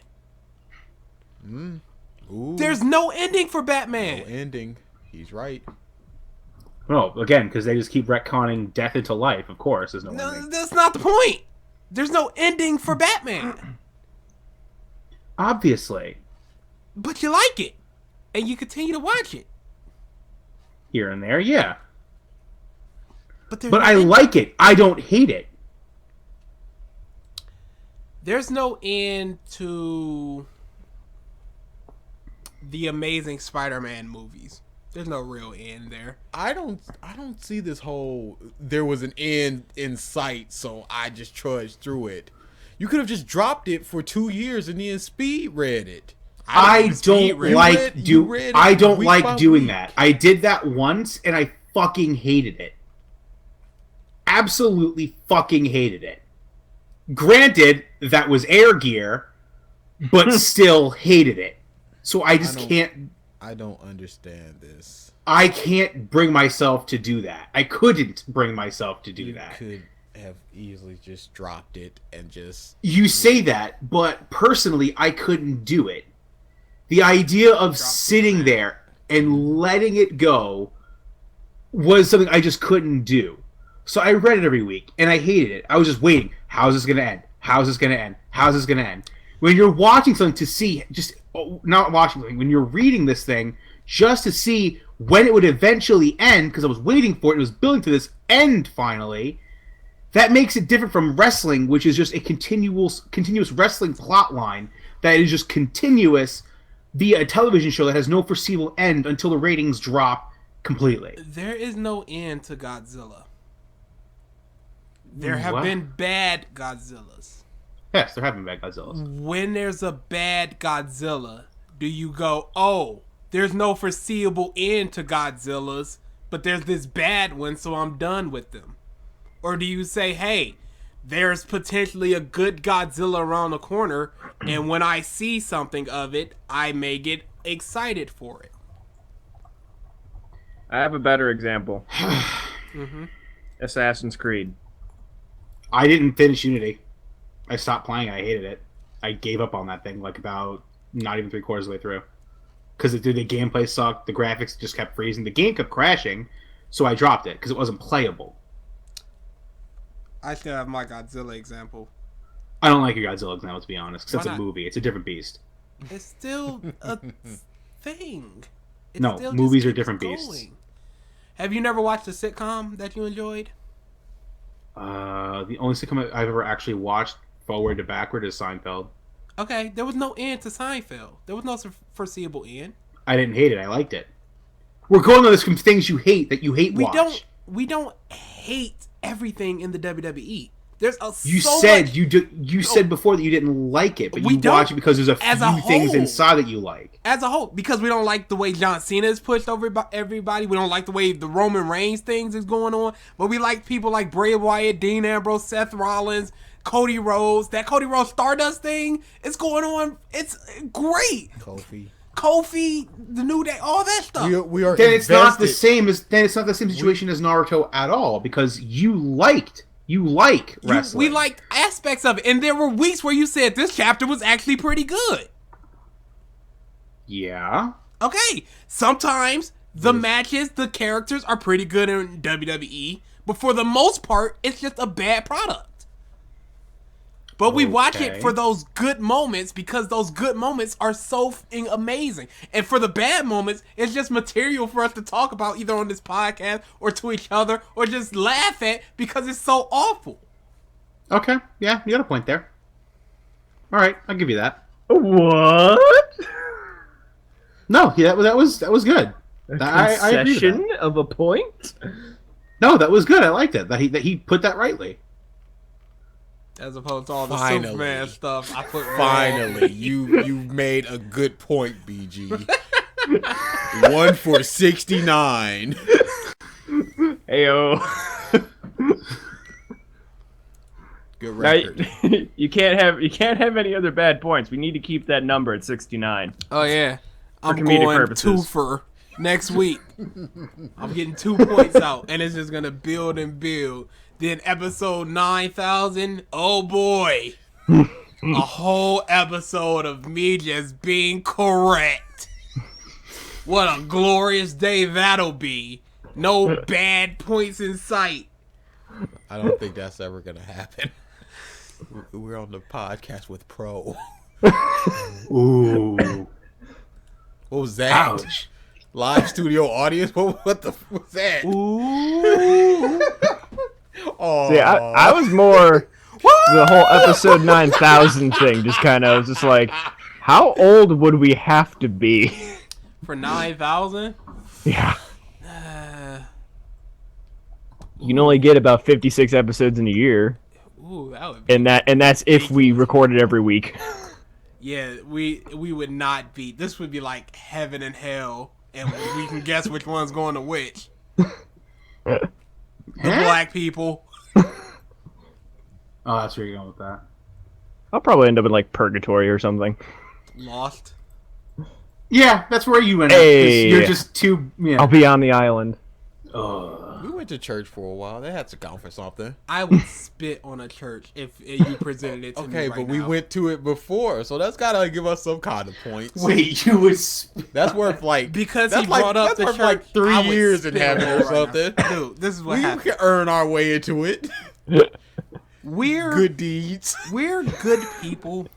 Ooh, There's no ending for no Batman. ending. He's right. No, again, because they just keep retconning death into life. Of course, there's no No, ending. that's not the point. There's no ending for Batman. Obviously, But you like it, and you continue to watch it. here and there, yeah. But there's But no I ending. like it. I don't hate it. There's no end to the Amazing Spider-Man movies. There's no real end there. I don't see this whole there was an end in sight, so I just trudged through it. You could have just dropped it for 2 years and then speed read it. I don't read like it. You read it I don't week like by doing week. that. I did that once and I fucking hated it. Absolutely fucking hated it. Granted, that was Air Gear, but still hated it. So I just can't. I don't understand this. I can't bring myself to do that. I couldn't bring myself to do You that. could have easily just dropped it and just You say that, but personally, I couldn't do it. The idea of sitting there and letting it go was something I just couldn't do. So I read it every week, and I hated it. I was just waiting. How's this going to end? How's this going to end? How's this going to end? When you're watching something to see, not watching something, when you're reading this thing, just to see when it would eventually end, because I was waiting for it, it was building to this end finally, that makes it different from wrestling, which is just a continuous wrestling plot line that is just continuous via a television show that has no foreseeable end until the ratings drop completely. There is no end to Godzilla. There have What? been bad Godzillas. Yes, there have been bad Godzillas. When there's a bad Godzilla, do you go, oh, there's no foreseeable end to Godzillas, but there's this bad one, so I'm done with them? Or do you say, hey, there's potentially a good Godzilla around the corner, and when I see something of it, I may get excited for it? I have a better example. Assassin's Creed. I didn't finish Unity. I stopped playing it. I hated it. I gave up on that thing like about not even 3/4 of the way through. Because the gameplay sucked, the graphics just kept freezing, the game kept crashing, so I dropped it because it wasn't playable. I still have my Godzilla example. I don't like your Godzilla example, to be honest, because Why that's a not? movie. It's a different beast. It's still a thing. It No, still movies just are keeps different beasts. going. Have you never watched a sitcom that you enjoyed? The only sitcom I've ever actually watched forward to backward is Seinfeld. Okay, there was no end to Seinfeld. There was no foreseeable end. I didn't hate it. I liked it. We're going on this from things you hate that you hate. We don't hate everything in the WWE. There's a You so said much, you said before that you didn't like it, but We you don't. watch it because there's a As a few things whole. inside that you like. as a whole, because we don't like the way John Cena is pushed over by everybody. We don't like the way the Roman Reigns things is going on. But we like people like Bray Wyatt, Dean Ambrose, Seth Rollins, Cody Rhodes. That Cody Rhodes Stardust thing is going on. It's great. Kofi, the New Day, all that stuff. We are Then it's not the invested. same as situation as Naruto at all, because you like wrestling. We liked aspects of it, and there were weeks where you said this chapter was actually pretty good. Yeah. Okay, sometimes the matches, the characters are pretty good in WWE, but for the most part, it's just a bad product. But we watch it for those good moments because those good moments are so f***ing amazing. And for the bad moments, it's just material for us to talk about either on this podcast or to each other or just laugh at because it's so awful. Okay. Yeah, you got a point there. All right, I'll give you that. What? No, yeah, that was good. I agree with Concession that. of a point? No, that was good. I liked it. That he put that rightly. As opposed to all the Finally. Superman stuff I put wrong. Finally, you made a good point, BG. 1 for 69. Ayo. Good Now, record. you can't have any other bad points. We need to keep that number at 69. Oh yeah, I'm comedic going purposes. 2 for next week. I'm getting 2 points out, and it's just gonna build and build. Then episode 9,000, oh boy, a whole episode of me just being correct. What a glorious day that'll be. No bad points in sight. I don't think that's ever gonna happen. We're on the podcast with Pro. Ooh. What was that? Ouch. Live studio audience? What the f was that? Ooh. Oh, See, I was more the whole episode 9,000 thing. Just kind of just like, how old would we have to be? For 9,000? Yeah. You can only get about 56 episodes in a year, Ooh, that would be. and that's if we recorded every week. Yeah, we would not be. This would be like heaven and hell, and we can guess which one's going to which. The black people. Oh, that's where you're going with that. I'll probably end up in like purgatory or something. Lost. Yeah, that's where you end up. 'cause Hey. You're just too. Yeah. I'll be on the island. we went to church for a while. They had to count for something. I would spit on a church if you presented it to me Okay, right but we now. went to it before, so that's gotta give us some kind of points. Wait, you was. That's worth like Because that's he brought up that's the worth church. like 3 I would years in spit heaven on or it right something. now. Dude, this is what We happened. can earn our way into it. We're Good deeds. we're good people,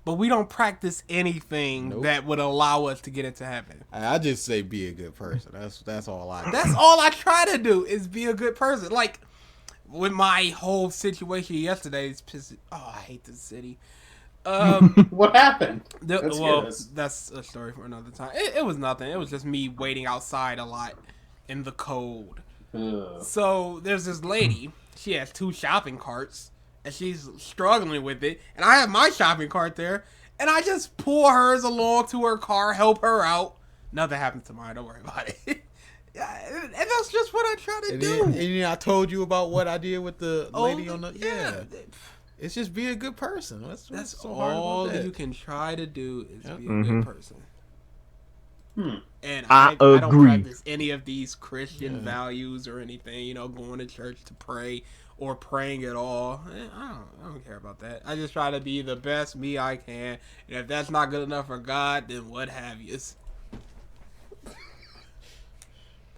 but we don't practice anything Nope. that would allow us to get into heaven. I just say be a good person. That's all I. That's all I try to do is be a good person. Like with my whole situation yesterday, it's pissing. Oh, I hate this city. What happened? That's Let's hear that's a story for another time. It was nothing. It was just me waiting outside a lot in the cold. Ugh. So there's this lady. She has 2 shopping carts, and she's struggling with it. And I have my shopping cart there, and I just pull hers along to her car, help her out. Nothing happens to mine. Don't worry about it. Yeah, and that's just what I try to And do. then I told you about what I did with the lady on the yeah. It's just be a good person. What's That's so hard about all that? you can try to do is be a Mhm. good person. And I I don't agree. practice any of these Christian values or anything, going to church to pray or praying at all. I don't care about that. I just try to be the best me I can. And if that's not good enough for God, then what have you?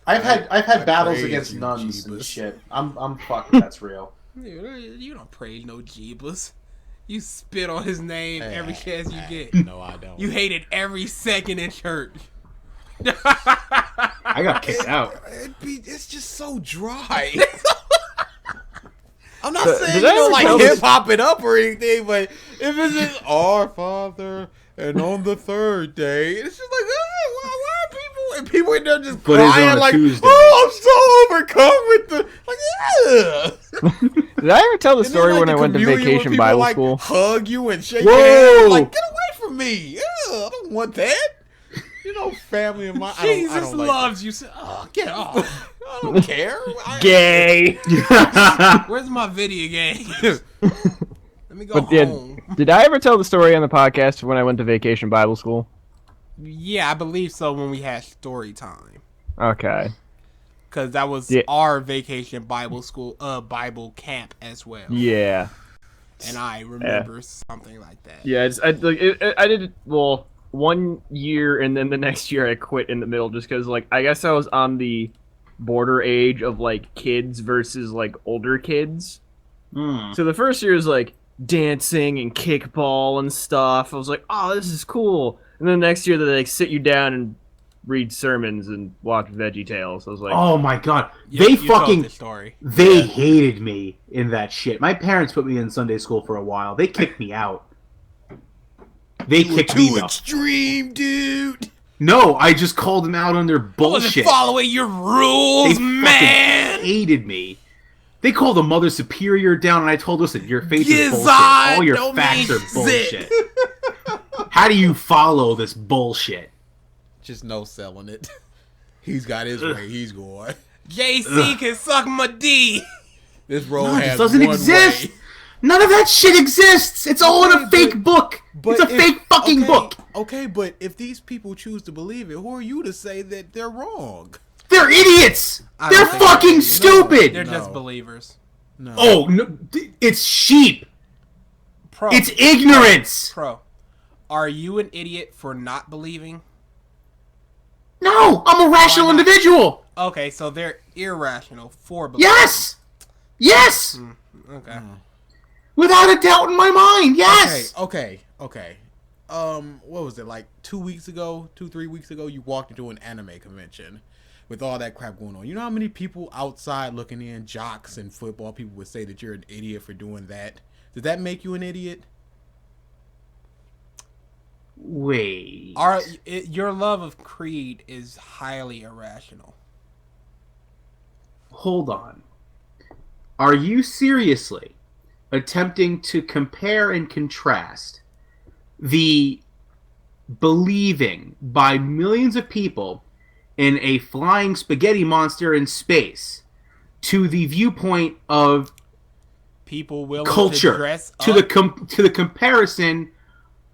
I've had battles praise against you, nuns and Jeebus. shit. I'm fucked. That's real. You don't praise no Jeebus. You spit on his name every chance you get. No, I don't. You hated every second in church. I got kicked out. It's just so dry. I'm not Did saying I ever like tell this- hip hop it up or anything, but if it's just Our Father and on the third day, it's just like, hey, why are people? and people in there just But it's on crying a like, Tuesday. "Oh, I'm so overcome with the like, yeah." Did I ever tell the And then, story like, when the I went to communion where vacation people, Bible like, school? hug you and shake Whoa! your hand. Like, get away from me! I don't want that. You know, family of mine. I Jesus don't like loves you. Oh, get off. I don't care. Gay. Where's my video game? Let me go But yeah, home. did I ever tell the story on the podcast when I went to vacation Bible school? Yeah, I believe so when we had story time. Okay. Because that was Yeah. our vacation Bible school, Bible camp as well. Yeah. And I remember something like that. Yeah, I did well 1 year, and then the next year I quit in the middle just because, like, I guess I was on the border age of like kids versus like older kids. So the first year was like dancing and kickball and stuff. I was like, oh, this is cool. And then the next year they like sit you down and read sermons and watch Veggie Tales. I was like, Oh my god. Yeah, They you told fucking the story. they hated me in that shit. My parents put me in Sunday school for a while. They kicked me out. They kicked me out. extreme, dude. No, I just called them out on their I wasn't bullshit. following your They rules, fucking man. hated me. They called the mother superior down, and I told, listen, your faith is bullshit. Gizzard All your don't facts are mean bullshit. How do you follow this bullshit? Just no selling it. He's got his way. He's going. JC can suck my D. This road No, it has just doesn't one exist. way. None of that shit exists. It's all in a Okay, fake book. It's a if- fake fucking book. Okay, but if these people choose to believe it, who are you to say that they're wrong? They're idiots. I They're don't think fucking no, stupid. They're just No. believers. No. Oh, no, it's sheep. Pro. It's ignorance. Pro. Are you an idiot for not believing? No, I'm a rational Why not? individual. Okay, so they're irrational for believing. Yes. Yes. Okay. Without a doubt in my mind. Yes. Okay. What was it, like 2 weeks ago, 3 weeks ago? You walked into an anime convention with all that crap going on. You know how many people outside looking in, jocks and football people, would say that you're an idiot for doing that? Did that make you an idiot? Wait. Your love of Creed is highly irrational. Hold on. Are you seriously attempting to compare and contrast the believing by millions of people in a flying spaghetti monster in space to the viewpoint of People willing culture, to dress to up, the comparison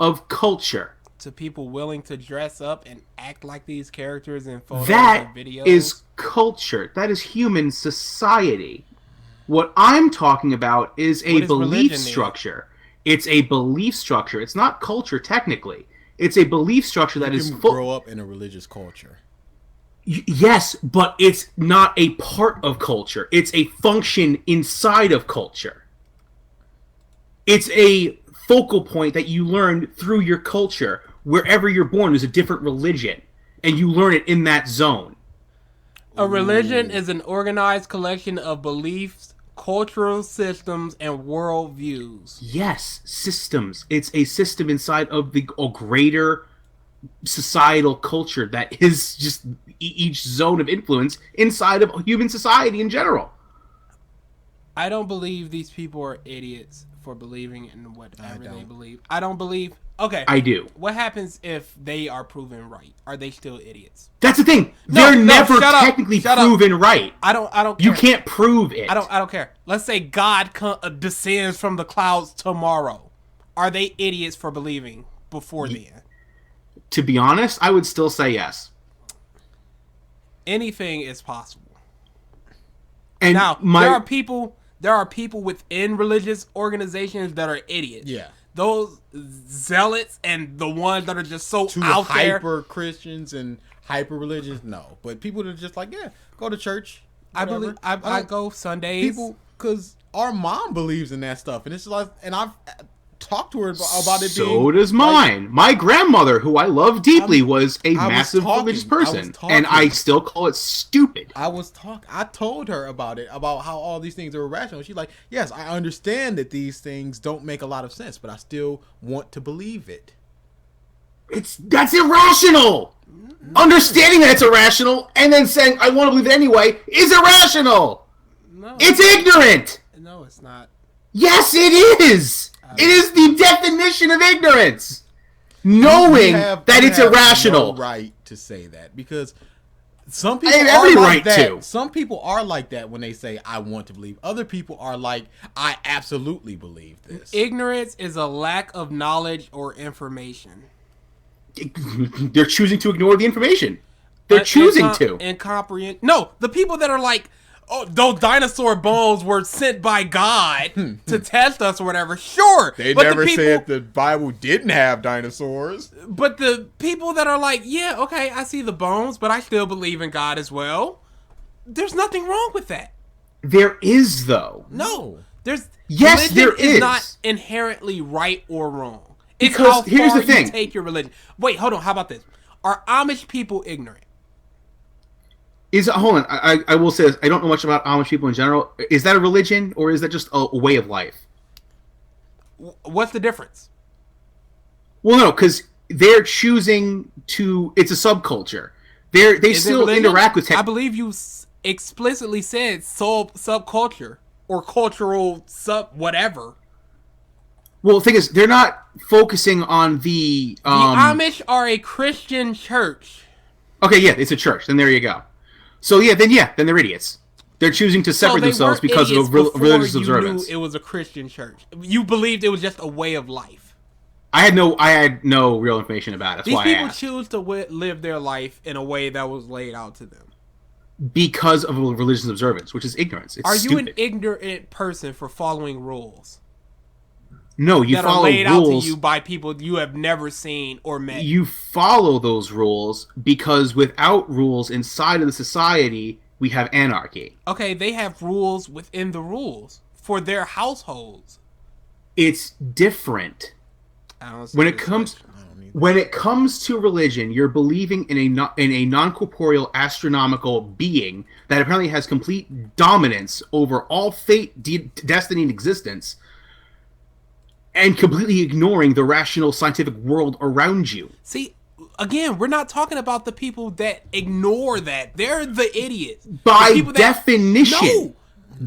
of culture? to people willing to dress up and act like these characters in photos That and videos. is culture. That is human society. What I'm talking about is a What is belief religion then? structure. It's a belief structure. It's not culture technically. It's a belief structure that You is can full. grow up in a religious culture. Yes, but it's not a part of culture. It's a function inside of culture. It's a focal point that you learn through your culture. Wherever you're born, there's a different religion, and you learn it in that zone. A religion is an organized collection of beliefs, cultural systems, and worldviews. Yes, systems. It's a system inside of a greater societal culture that is just each zone of influence inside of human society in general. I don't believe these people are idiots for believing in whatever they don't. believe. I don't believe. Okay. I do. What happens if they are proven right? Are they still idiots? That's the thing. No, They're no, never shut up. technically Shut up. proven right. I don't care. You can't prove it. I don't care. Let's say God descends from the clouds tomorrow. Are they idiots for believing before then? To be honest, I would still say yes. Anything is possible. And Now, there are people within religious organizations that are idiots. Yeah. Those zealots and the ones that are just so To out there. hyper Christians and hyper religious, no. But people that are just like, yeah, go to church. I whatever. believe I don't- go Sundays. people, because our mom believes in that stuff, and it's like, and I've talked to her about it. So being, does mine. My grandmother, who I love deeply, was a I was massive talking- religious I was person, talking. and I still call it stupid. I told her about it, about how all these things are irrational. She's like, yes, I understand that these things don't make a lot of sense, but I still want to believe it. That's irrational. Understanding that it's irrational and then saying, I want to believe it anyway, is irrational. No, It's ignorant. no, it's not. Yes, it is. It is the definition of ignorance. Knowing that it's irrational. No right to say that, because some I people have are every like right that. to. Some people are like that when they say, I want to believe. Other people are like, I absolutely believe this. Ignorance is a lack of knowledge or information. They're choosing to ignore the information. They're choosing to. And comprehend. No, the people that are like, oh, those dinosaur bones were sent by God to test us or whatever. Sure. They but never the people, said the Bible didn't have dinosaurs. But the people that are like, yeah, okay, I see the bones, but I still believe in God as well. There's nothing wrong with that. There is, though. No. There's Yes, religion there is. not inherently right or wrong. It's Because how here's far the thing. you take your religion. Wait, hold on. How about this? Are Amish people ignorant? Hold on. I will say this. I don't know much about Amish people in general. Is that a religion or is that just a way of life? What's the difference? Well, no, because they're choosing to. It's a subculture. They Is it still religion? interact with I believe you explicitly said subculture or cultural sub whatever. Well, the thing is, they're not focusing on the. The Amish are a Christian church. Okay, yeah, it's a church. Then there you go. So then they're idiots. They're choosing to separate they themselves weren't because idiots of before religious you observance. knew it was a Christian church. You believed it was just a way of life. I had no real information about it. That's These why I people asked. choose to live their life in a way that was laid out to them. Because of religious observance, which is ignorance. It's Are stupid. you an ignorant person for following rules No, you that are follow laid out rules. to you by people you have never seen or met? You follow those rules because without rules inside of the society, we have anarchy. Okay, they have rules within the rules for their households. It's different. I don't see When this it comes to religion, you're believing in a non-corporeal astronomical being that apparently has complete dominance over all fate, destiny, and existence, and completely ignoring the rational scientific world around you. See, again, we're not talking about the people that ignore that. They're the idiots. By The people definition, No!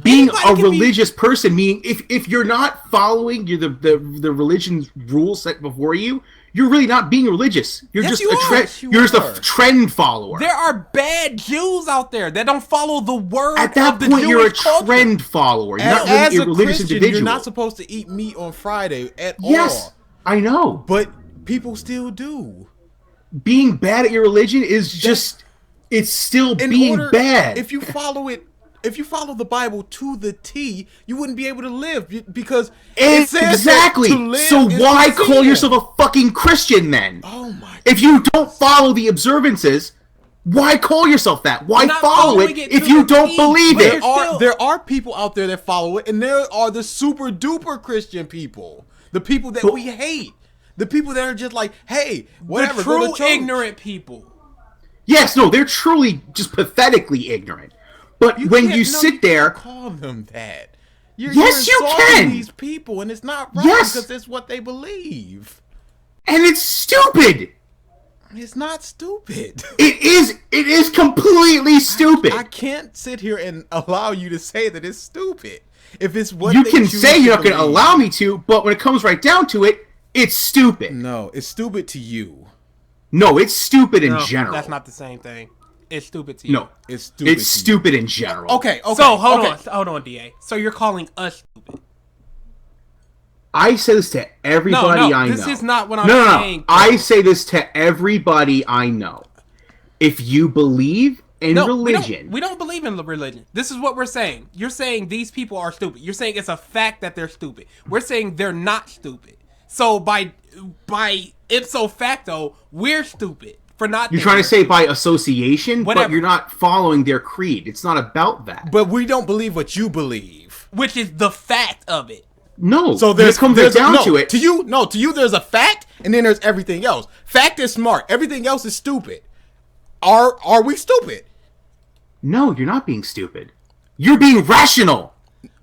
being Anybody a can be- religious person, meaning if you're not following the religion's rules set before you, you're really not being religious. You're Yes, just you a are. trend. Yes, you You're just are. a trend follower. There are bad Jews out there that don't follow the word At that of the point, you're a Jewish culture. trend follower. You're not As really a a religious Christian, individual. you're not supposed to eat meat on Friday at Yes, all. I know. But people still do. Being bad at your religion is just. It's still being bad. If you follow it, if you follow the Bible to the T, you wouldn't be able to live because it says that Exactly. to live So is why to call sin. yourself a fucking Christian then? Oh my! If you don't follow the observances, why call yourself that? Why You're not follow following it it if to you the don't T. believe But it? still- There are people out there that follow it, and there are the super duper Christian people, the people that we hate, the people that are just like, hey, whatever, the go true to church. ignorant people. Yes, no, they're truly just pathetically ignorant. But when can't- you no, sit you there, can't call them that. You're Yes, you insulting can. These people, and it's not right Yes. because it's what they believe. and it's stupid. It's not stupid. It is completely stupid. I can't sit here and allow you to say that it's stupid. If it's what You they can choose say to you're not going to believe. allow me to, but when it comes right down to it, it's stupid. No, it's stupid to you. No, it's stupid in No, general. that's not the same thing. It's stupid to you. No, It's stupid. it's to you. stupid in general. Okay. So hold on, DA. So you're calling us stupid? I say this to everybody I know. This is not what I'm No. saying. I say this to everybody I know. If you believe in religion, We don't believe in religion. This is what we're saying. You're saying these people are stupid. You're saying it's a fact that they're stupid. We're saying they're not stupid. So by ipso facto, we're stupid for not. you're thinking trying to they're say stupid. by association, but Whatever. you're not following their creed. It's not about that. But we don't believe what you believe. which is the fact of it. No. So when it comes down no, to it. To you, there's a fact, and then there's everything else. Fact is smart. Everything else is stupid. Are we stupid? No, you're not being stupid. You're being rational.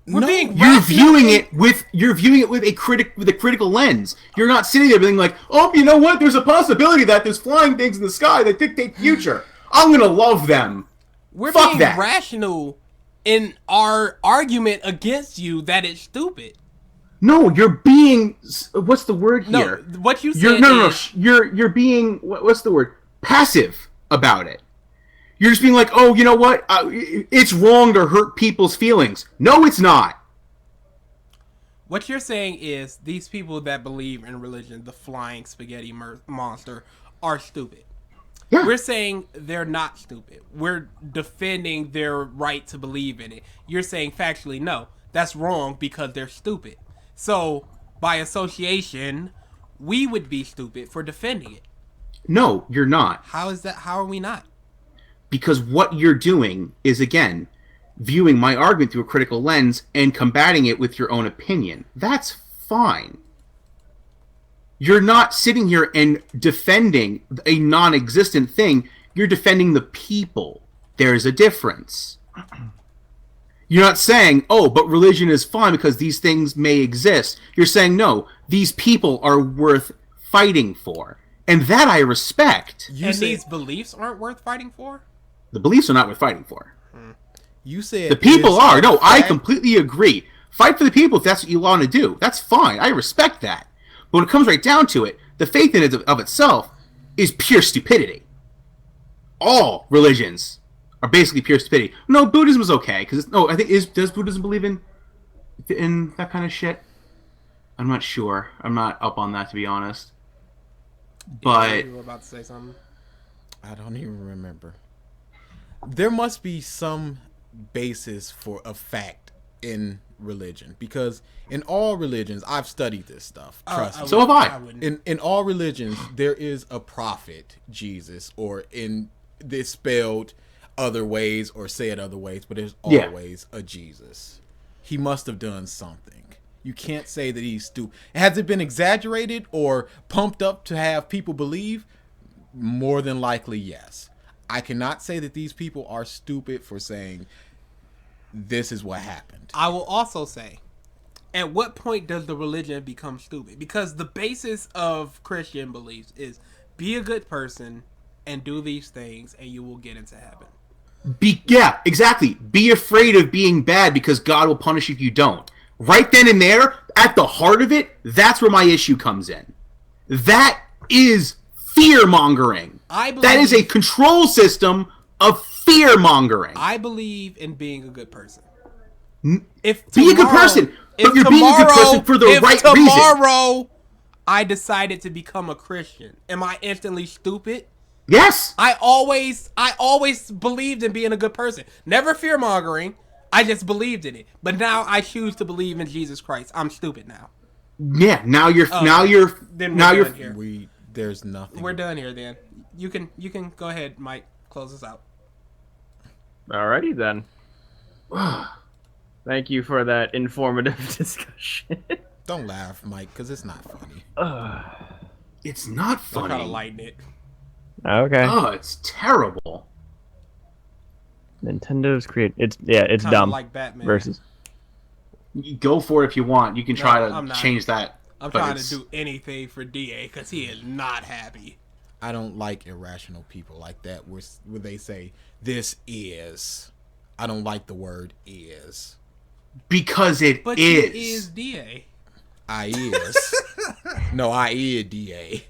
You're viewing it with a critical lens. You're not sitting there being like, oh, you know what? There's a possibility that there's flying things in the sky that dictate the future. I'm gonna love them. We're Fuck being that. rational in our argument against you that it's stupid. No, you're being. What's the word here? No, what you said is... You're being. What's the word? Passive about it. You're just being like, oh, you know what? It's wrong to hurt people's feelings. No, it's not. What you're saying is these people that believe in religion, the flying spaghetti monster, are stupid. Yeah. We're saying they're not stupid. We're defending their right to believe in it. You're saying factually, no, that's wrong because they're stupid. So, by association, we would be stupid for defending it. No, you're not. How is that? How are we not? Because what you're doing is, again, viewing my argument through a critical lens and combating it with your own opinion. That's fine. You're not sitting here and defending a non-existent thing. You're defending the people. There's a difference. You're not saying, oh, but religion is fine because these things may exist. You're saying, no, these people are worth fighting for. And that I respect. These beliefs aren't worth fighting for? The beliefs are not worth fighting for. You said the people are. No, I completely agree. Fight for the people if that's what you want to do. That's fine. I respect that. But when it comes right down to it, the faith in it of itself is pure stupidity. All religions are basically pure stupidity. No, Buddhism is okay because I think does Buddhism believe in that kind of shit? I'm not sure. I'm not up on that, to be honest. But you were about to say something. I don't even remember. There must be some basis for a fact in religion, because in all religions, I've studied this stuff. Trust me. So have I. In all religions, there is a prophet, Jesus, or in this spelled other ways or said other ways, but there's always a Jesus. He must have done something. You can't say that he's stupid. Has it been exaggerated or pumped up to have people believe? More than likely, yes. I cannot say that these people are stupid for saying this is what happened. I will also say, at what point does the religion become stupid? Because the basis of Christian beliefs is be a good person and do these things and you will get into heaven. Yeah, exactly. Be afraid of being bad because God will punish you if you don't. Right then and there, at the heart of it, that's where my issue comes in. That is fear-mongering. That is a control system of fear-mongering. I believe in being a good person. Be a good person, but you're being a good person for the right reason. If tomorrow I decided to become a Christian, am I instantly stupid? Yes. I always believed in being a good person. Never fear-mongering. I just believed in it. But now I choose to believe in Jesus Christ. I'm stupid now. Yeah, there's nothing. We're done here then. You can go ahead, Mike. Close us out. Alrighty then. Thank you for that informative discussion. Don't laugh, Mike, because it's not funny. It's not funny. I'm trying to lighten it. Okay. Oh, it's terrible. Nintendo's it's dumb. Like Batman. Versus. You go for it if you want. You can try to change that. I'm trying to do anything for DA because he is not happy. I don't like irrational people like that where they say, this is. I don't like the word is. Because it but is. But he is DA. I is. No, I is DA.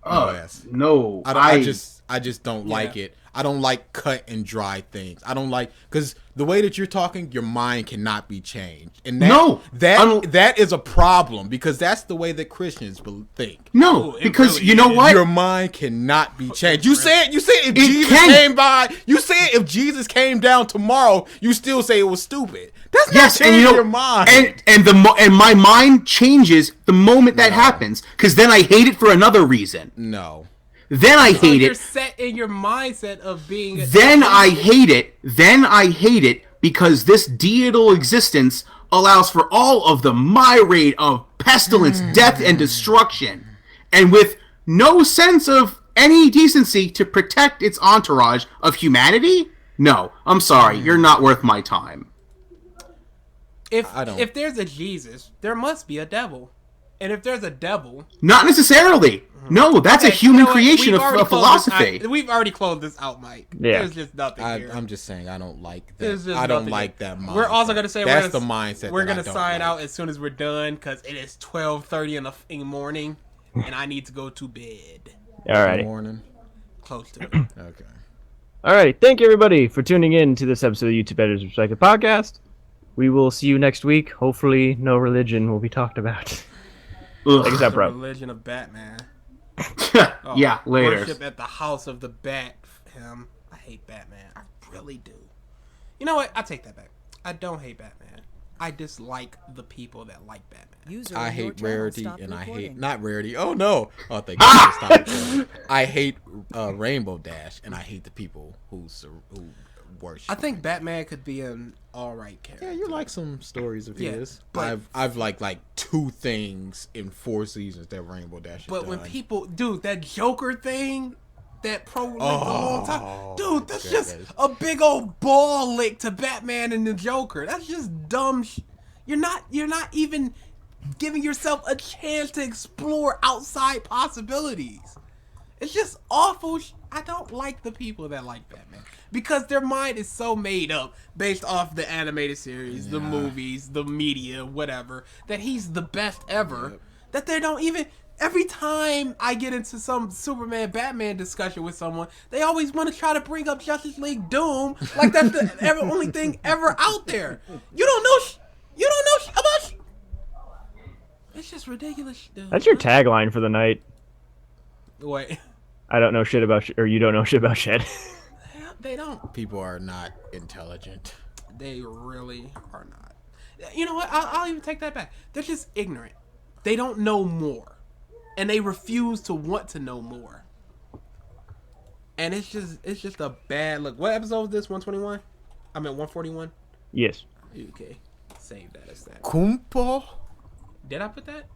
Oh, yes. No. I just don't like it. I don't like cut and dry things. I don't like, because the way that you're talking, your mind cannot be changed. And that is a problem, because that's the way that Christians think. No, because really, you know what? Your mind cannot be changed. You said if Jesus came by, you said if Jesus came down tomorrow, you still say it was stupid. That's not changing your mind. And my mind changes the moment that happens, because then I hate it for another reason. No. Then I hate it. You're set in your mindset of being. Then I hate it because this deital existence allows for all of the myriad of pestilence, death, and destruction, and with no sense of any decency to protect its entourage of humanity. No, I'm sorry, you're not worth my time. If there's a Jesus, there must be a devil, and if there's a devil, Not necessarily. No, that's a human creation of philosophy. We've already closed this out, Mike. Yeah. There's just nothing here. I'm just saying I don't like There's that. just I don't nothing like here. that mindset. We're also gonna say that's the mindset. We're that I gonna don't sign like. out as soon as we're done because it is 12:30 in the morning, and I need to go to bed. In the Alrighty. morning. Close to it. Okay. Alrighty. Thank you, everybody, for tuning in to this episode of the YouTube Editors Perspective podcast. We will see you next week. Hopefully, no religion will be talked about. Except The Rob. religion of Batman. Yeah, later. Worship at the house of the Bat. Him. I hate Batman. I really do. You know what? I take that back. I don't hate Batman. I dislike the people that like Batman. I hate rarity and I hate not rarity. Oh no! Oh, thank you. Stop recording. I hate Rainbow Dash and I hate the people who worship. I think Batman could be an alright character. Yeah, you like some stories of his. but I've liked like 2 things in 4 seasons that Rainbow Dash has But done. when people, dude, that Joker thing, that the whole time, dude, that's just a big old ball lick to Batman and the Joker. That's just dumb. You're not even giving yourself a chance to explore outside possibilities. It's just awful. I don't like the people that like Batman because their mind is so made up based off the animated series, the movies, the media, whatever, that he's the best ever. Yep. That they don't even. Every time I get into some Superman Batman discussion with someone, they always want to try to bring up Justice League Doom like that's the only thing ever out there. You don't know. You don't know about. It's just ridiculous. Dude. That's your tagline for the night. Wait. I don't know shit about or you don't know shit about shit. They don't. People are not intelligent. They really are not. You know what? I'll even take that back. They're just ignorant. They don't know more. And they refuse to want to know more. And it's just a bad look. What episode was this? 121? I mean 141? Yes. Okay. Save that as that. Kumpo? Did I put that?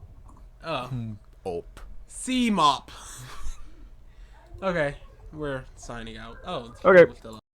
Oh. Op. C-mop. Okay. We're signing out. Oh. Okay. Still